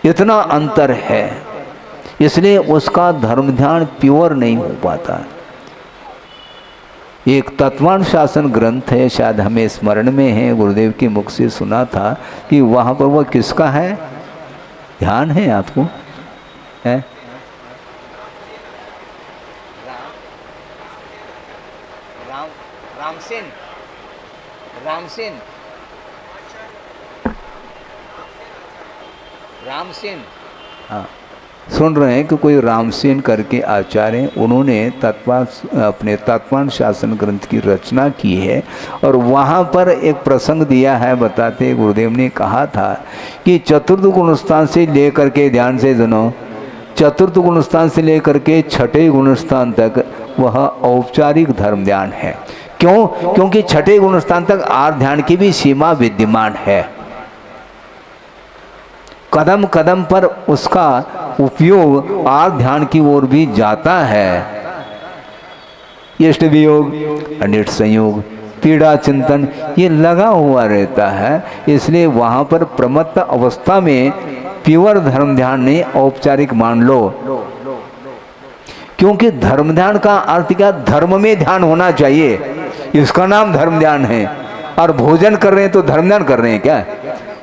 इतना अंतर है, इसलिए उसका धर्म ध्यान प्योर नहीं हो पाता। एक तत्वान शासन ग्रंथ है, शायद हमें स्मरण में है, गुरुदेव के मुख से सुना था कि वहाँ पर वह किसका है? ध्यान है आपको? है? रामसेन हाँ, सुन रहे हैं कि कोई रामसेन करके आचार्य, उन्होंने अपने तत्वान शासन ग्रंथ की रचना की है और वहाँ पर एक प्रसंग दिया है। बताते गुरुदेव ने कहा था कि चतुर्थ गुणस्थान से लेकर के, ध्यान से सुनो, चतुर्थ गुणस्थान से लेकर के छठे गुणस्थान तक वह औपचारिक धर्म ध्यान है। क्यों? क्योंकि छठे गुणस्थान तक आर्ध ध्यान की भी सीमा विद्यमान है। कदम कदम पर उसका उपयोग आर्ध ध्यान की ओर भी जाता है। इष्ट वियोग, अनिष्ट संयोग, पीड़ा चिंतन ये लगा हुआ रहता है। इसलिए वहाँ पर प्रमत्त अवस्था में प्योर धर्म ध्यान नहीं, औपचारिक मान लो। क्योंकि धर्म ध्यान का अर्थ क्या? धर्म में ध्यान होना चाहिए, इसका नाम धर्म ध्यान है। और भोजन कर रहे हैं तो धर्म ध्यान कर रहे हैं क्या?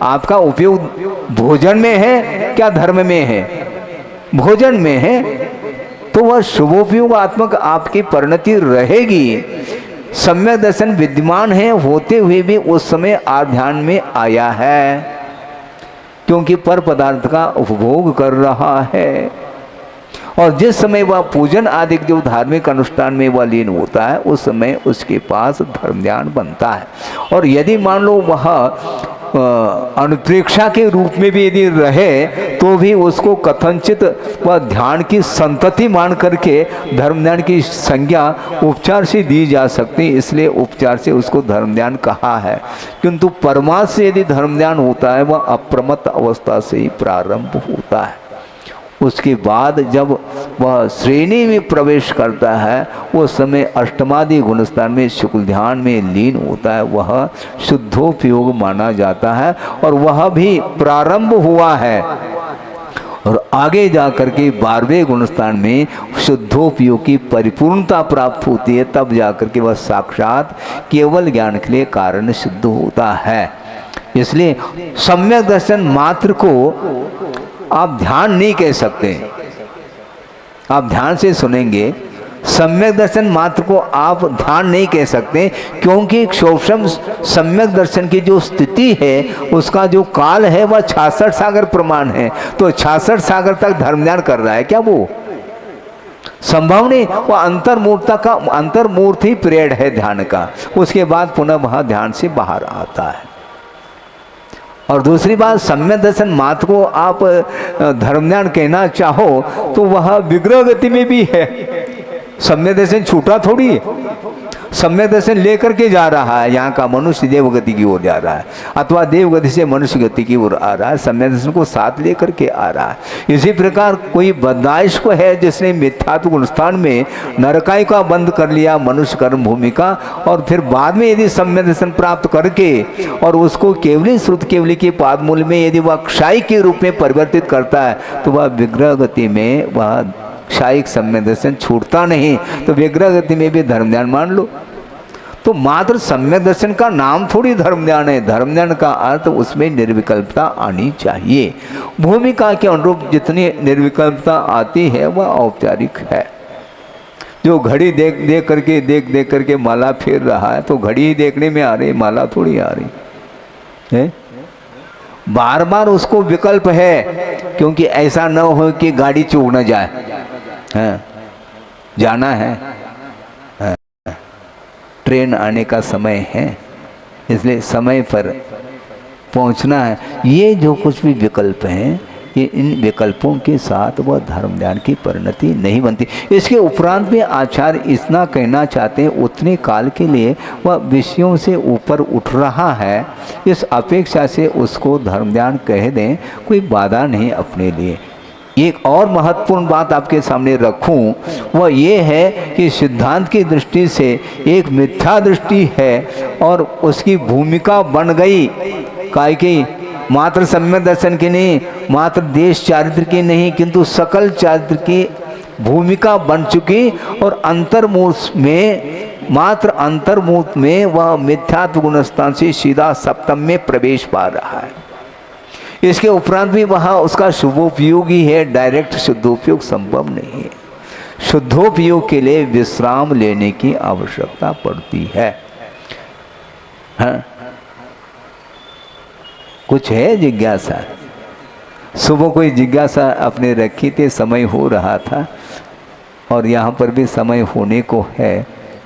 आपका उपयोग भोजन में है क्या धर्म में है? भोजन में है, तो वह शुभोपयोगात्मक आपकी परिणति रहेगी। सम्यक दर्शन विद्यमान है होते हुए भी उस समय ध्यान में आया है, क्योंकि पर पदार्थ का उपभोग कर रहा है। और जिस समय वह पूजन आदि जो धार्मिक अनुष्ठान में वह लीन होता है उस समय उसके पास धर्म ध्यान बनता है। और यदि मान लो वह अनुप्रेक्षा के रूप में भी यदि रहे तो भी उसको कथनचित वह ध्यान की संतति मान करके धर्म ध्यान की संज्ञा उपचार से दी जा सकती, इसलिए उपचार से उसको धर्म ध्यान कहा है। किंतु परमार्थ से यदि धर्म ध्यान होता है वह अप्रमत्त अवस्था से ही प्रारंभ होता है। उसके बाद जब वह श्रेणी में प्रवेश करता है उस समय अष्टमादि गुणस्थान में शुक्ल ध्यान में लीन होता है, वह शुद्धोपयोग माना जाता है और वह भी प्रारंभ हुआ है। और आगे जाकर के 12वें गुणस्थान में शुद्धोपयोग की परिपूर्णता प्राप्त होती है, तब जाकर के वह साक्षात केवल ज्ञान के लिए कारण सिद्ध होता है। इसलिए सम्यक दर्शन मात्र को आप ध्यान नहीं कह सकते। आप ध्यान से सुनेंगे, सम्यक दर्शन मात्र को आप ध्यान नहीं कह सकते, क्योंकि क्षोभम सम्यक दर्शन की जो स्थिति है उसका जो काल है वह 66 सागर प्रमाण है। तो 66 सागर तक धर्म ध्यान कर रहा है क्या? वो संभव नहीं। वो अंतर्मूर्ता का अंतर्मूर्त ही पीरियड है ध्यान का, उसके बाद पुनः वह ध्यान से बाहर आता है। और दूसरी बात, सम्यक दर्शन मात्र को आप धर्म ध्यान कहना चाहो तो वह विग्रह गति में भी है। सम्यक दर्शन छूटा थोड़ी है, सम्यक दर्शन लेकर के जा रहा है। यहाँ का मनुष्य देव गति की ओर जा रहा है अथवा देव गति से मनुष्य गति की ओर आ रहा है, सम्यक दर्शन को साथ लेकर के आ रहा है। इसी प्रकार कोई बदमाश को है जिसने मिथ्यात्व गुणस्थान में नरकाई का बंद कर लिया मनुष्य कर्म भूमि का, और फिर बाद में यदि सम्यक दर्शन प्राप्त करके और उसको केवली श्रुत केवली के पादमूल में यदि वह क्षाई के रूप में परिवर्तित करता है तो वह विग्रह गति में वह क्षायिक सम्यक दर्शन छूटता नहीं। तो विग्रह गति में भी धर्म ध्यान मान लो। तो मात्र सम्यक दर्शन का नाम थोड़ी धर्म ध्यान है। धर्म ध्यान का अर्थ उसमें निर्विकल्पता आनी चाहिए। भूमिका के अनुरूप जितनी निर्विकल्पता आती है वह औपचारिक है। जो घड़ी देख करके माला फेर रहा है तो घड़ी ही देखने में आ रही, माला थोड़ी आ रही है। बार बार उसको विकल्प है, क्योंकि ऐसा न हो कि गाड़ी चूक न जाए। हाँ, जाना है, हाँ, ट्रेन आने का समय है, इसलिए समय पर पहुंचना है। ये जो कुछ भी विकल्प हैं, ये इन विकल्पों के साथ वह धर्म ध्यान की परिणति नहीं बनती। इसके उपरांत भी आचार्य इतना कहना चाहते हैं, उतने काल के लिए वह विषयों से ऊपर उठ रहा है, इस अपेक्षा से उसको धर्म ध्यान कह दें, कोई बाधा नहीं अपने लिए। एक और महत्वपूर्ण बात आपके सामने रखूं, वह ये है कि सिद्धांत की दृष्टि से एक मिथ्या दृष्टि है और उसकी भूमिका बन गई काय की मात्र सम्यक दर्शन की नहीं, मात्र देश चारित्र की नहीं, किंतु सकल चारित्र की भूमिका बन चुकी। और अंतर्मूर्त में, मात्र अंतर्मूर्त में वह मिथ्यात्व गुणस्थान से सीधा सप्तम में प्रवेश पा रहा है। इसके उपरांत भी वह उसका शुभोपयोग ही है, डायरेक्ट शुद्धोपयोग संभव नहीं है। शुद्धोपयोग के लिए विश्राम लेने की आवश्यकता पड़ती है। हाँ? कुछ है जिज्ञासा? सुबह कोई जिज्ञासा अपने रखी थी, समय हो रहा था और यहाँ पर भी समय होने को है।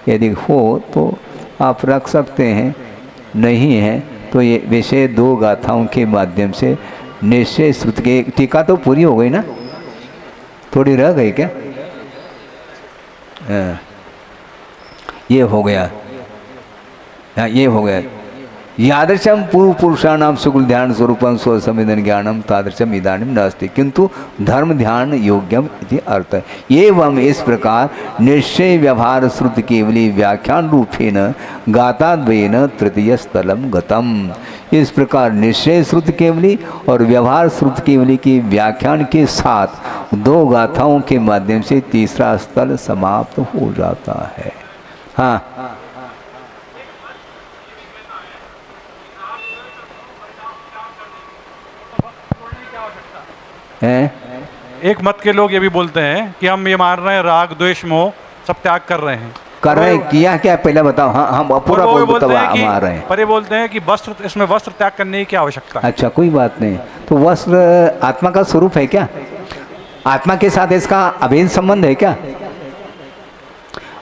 यदि हो तो आप रख सकते हैं, नहीं है तो ये विषय 2 गाथाओं के माध्यम से निश्चय श्रुत के। टीका तो पूरी हो गई ना, थोड़ी रह गई क्या? ये हो गया, ये हो गया। यादृशम पूर्व पुरुषाणाम शुक्ल ध्यान स्वरूपम स्व संवेदन ज्ञानम तादृशम इदानीम नास्ति किंतु धर्म ध्यान योग्यम इति अर्थ। एवं इस प्रकार निश्चय व्यवहार श्रुत केवली व्याख्यान रूपेण गाताद्वयेन तृतीय स्थलम गतम। इस प्रकार निश्चय श्रुत केवली और व्यवहार श्रुत केवली की व्याख्यान के साथ 2 गाथाओं के माध्यम से तीसरा स्थल समाप्त हो जाता है। हाँ, एक मत के लोग ये भी बोलते हैं कि हम ये मान रहे हैं राग द्वेष मोह सब त्याग कर रहे हैं। कर रहे हैं, किया क्या पहले बताओ। हाँ, हम पूरा बोलते हम आ रहे हैं। पर ये बोलते हैं कि वस्त्र, इसमें वस्त्र त्याग करने की क्या आवश्यकता है? अच्छा, कोई बात नहीं। तो वस्त्र आत्मा का स्वरूप है क्या? आत्मा के साथ इसका अभेद संबंध है क्या?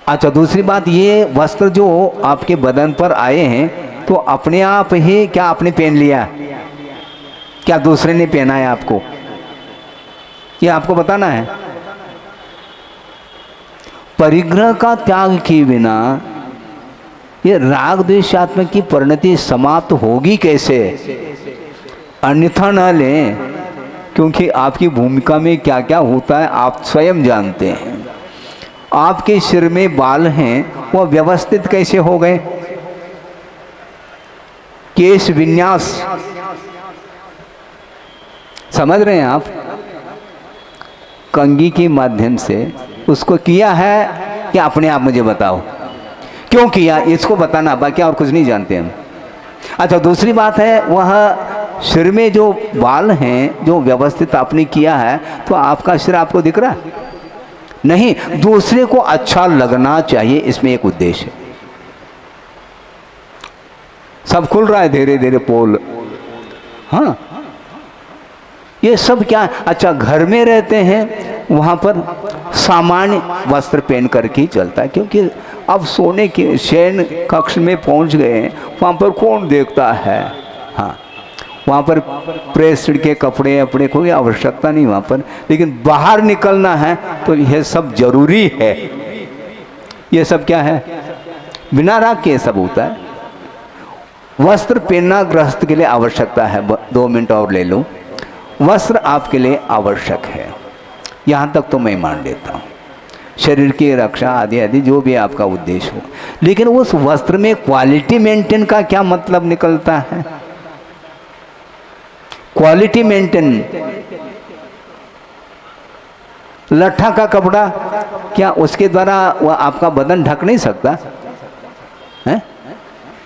अच्छा, दूसरी बात, ये वस्त्र जो आपके बदन पर आए हैं तो अपने आप ही क्या आपने पहन लिया, क्या दूसरे ने पहना है आपको? ये आपको बताना है। परिग्रह का त्याग किए बिना ये राग द्वेष आत्मा की परिणति समाप्त होगी कैसे? अन्यथा न लें, क्योंकि आपकी भूमिका में क्या क्या होता है आप स्वयं जानते हैं। आपके सिर में बाल हैं, वो व्यवस्थित कैसे हो गए? केश विन्यास समझ रहे हैं आप? कंघी के माध्यम से उसको किया है कि अपने आप मुझे बताओ क्यों किया, इसको बताना, बाकी और कुछ नहीं जानते हम। अच्छा, दूसरी बात है, वह सिर में जो बाल हैं जो व्यवस्थित आपने किया है, तो आपका सिर आपको दिख रहा है? नहीं, दूसरे को अच्छा लगना चाहिए, इसमें एक उद्देश्य है। सब खुल रहा है धीरे धीरे पोल। हाँ, ये सब क्या है? अच्छा, घर में रहते हैं वहाँ पर सामान्य वस्त्र पहन करके चलता है, क्योंकि अब सोने के शयन कक्ष में पहुँच गए हैं, वहाँ पर कौन देखता है? हाँ, वहाँ पर प्रेस के कपड़े अपने कोई आवश्यकता नहीं वहाँ पर, लेकिन बाहर निकलना है तो यह सब जरूरी है। ये सब क्या है? बिना राग के सब होता है। वस्त्र पहनना गृहस्थ के लिए आवश्यकता है। 2 मिनट और ले लो। वस्त्र आपके लिए आवश्यक है, यहाँ तक तो मैं मान लेता हूँ, शरीर की रक्षा आदि आदि जो भी आपका उद्देश्य हो। लेकिन उस वस्त्र में क्वालिटी मेंटेन का क्या मतलब निकलता है? क्वालिटी मेंटेन, लट्ठा का कपड़ा, क्या उसके द्वारा वह आपका बदन ढक नहीं सकता है?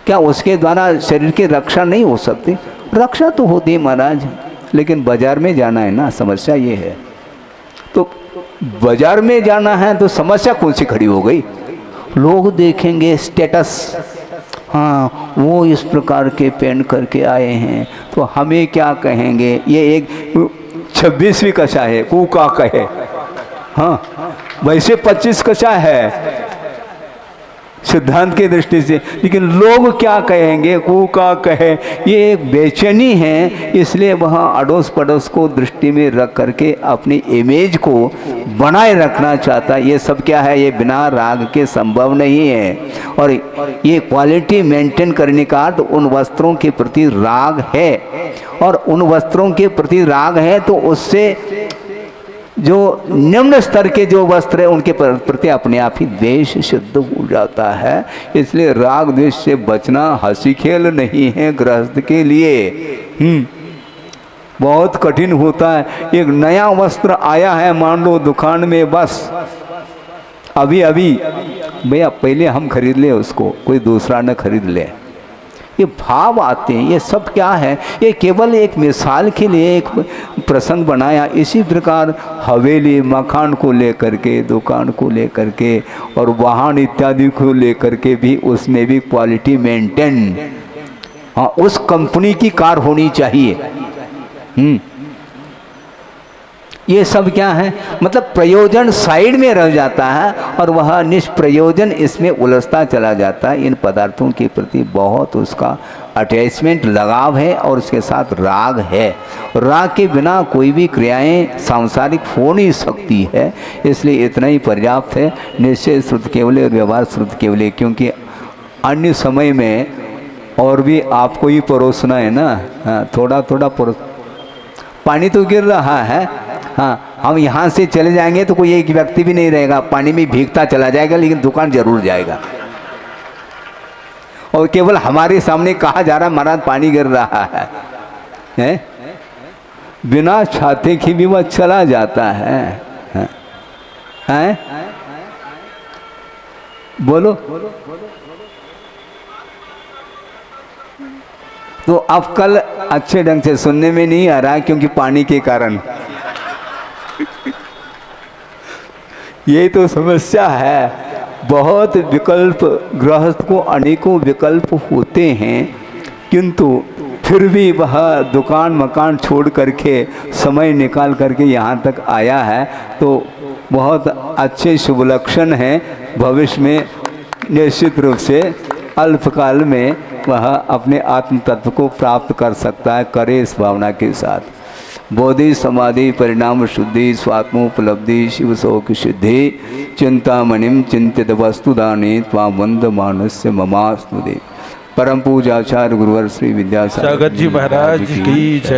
क्या उसके द्वारा शरीर की रक्षा नहीं हो सकती? रक्षा तो होती है महाराज, लेकिन बाजार में जाना है ना, समस्या ये है। तो बाजार में जाना है तो समस्या कौन सी खड़ी हो गई? लोग देखेंगे स्टेटस, हाँ वो इस प्रकार के पहन करके आए हैं तो हमें क्या कहेंगे? ये एक 26वीं कक्षा है, को का कहे, हाँ वैसे 25 कक्षा है सिद्धांत की दृष्टि से, लेकिन लोग क्या कहेंगे, को का कहे, ये एक बेचैनी है। इसलिए वहाँ अड़ोस पड़ोस को दृष्टि में रख करके अपनी इमेज को बनाए रखना चाहता है। ये सब क्या है? ये बिना राग के संभव नहीं है। और ये क्वालिटी मेंटेन करने का अर्थ उन वस्त्रों के प्रति राग है, और उन वस्त्रों के प्रति राग है तो उससे जो निम्न स्तर के जो वस्त्र है उनके प्रति अपने आप ही द्वेष सिद्ध हो जाता है। इसलिए राग द्वेष से बचना हंसी खेल नहीं है गृहस्थ के लिए। बहुत कठिन होता है। एक नया वस्त्र आया है मान लो दुकान में, बस अभी भैया पहले हम खरीद ले उसको, कोई दूसरा न खरीद ले, ये भाव आते हैं। ये सब क्या है? ये केवल एक मिसाल के लिए एक प्रसंग बनाया। इसी प्रकार हवेली मकान को लेकर के, दुकान को लेकर के और वाहन इत्यादि को लेकर के भी उसमें भी क्वालिटी मेंटेन, हाँ उस कंपनी की कार होनी चाहिए। ये सब क्या है? मतलब प्रयोजन साइड में रह जाता है और वह निष्प्रयोजन इसमें उलझता चला जाता है। इन पदार्थों के प्रति बहुत उसका अटैचमेंट, लगाव है और उसके साथ राग है। राग के बिना कोई भी क्रियाएं सांसारिक हो नहीं सकती है। इसलिए इतना ही पर्याप्त है। निश्चय श्रुत केवल और व्यवहार श्रुत केवल, क्योंकि अन्य समय में और भी आपको ही परोसना है ना, थोड़ा थोड़ा परोस। पानी तो गिर रहा है, हाँ हम यहाँ से चले जाएंगे तो कोई एक व्यक्ति भी नहीं रहेगा, पानी में भीगता चला जाएगा, लेकिन दुकान जरूर जाएगा। और केवल हमारे सामने कहा जा रहा है महाराज पानी गिर रहा है? बिना छाते के भी वह चला जाता है। बोलो तो अब कल अच्छे ढंग से सुनने में नहीं आ रहा क्योंकि पानी के कारण। ये तो समस्या है। बहुत विकल्प, गृहस्थ को अनेकों विकल्प होते हैं, किंतु फिर भी वह दुकान मकान छोड़ करके समय निकाल करके यहाँ तक आया है, तो बहुत अच्छे शुभ लक्षण हैं। भविष्य में निश्चित रूप से अल्पकाल में वह अपने आत्म तत्व को प्राप्त कर सकता है। करे इस भावना के साथ। बोधि समाधि परिणाम शुद्धि स्वात्मोपलब्धि शिव शोक सिद्धि चिंतामणिम चिंतित वस्तुदाने त्वां वंद मानस्य ममास्तुते। परम पूजाचार्य गुरुवर श्री विद्यासागर सागर जी महाराज की जय।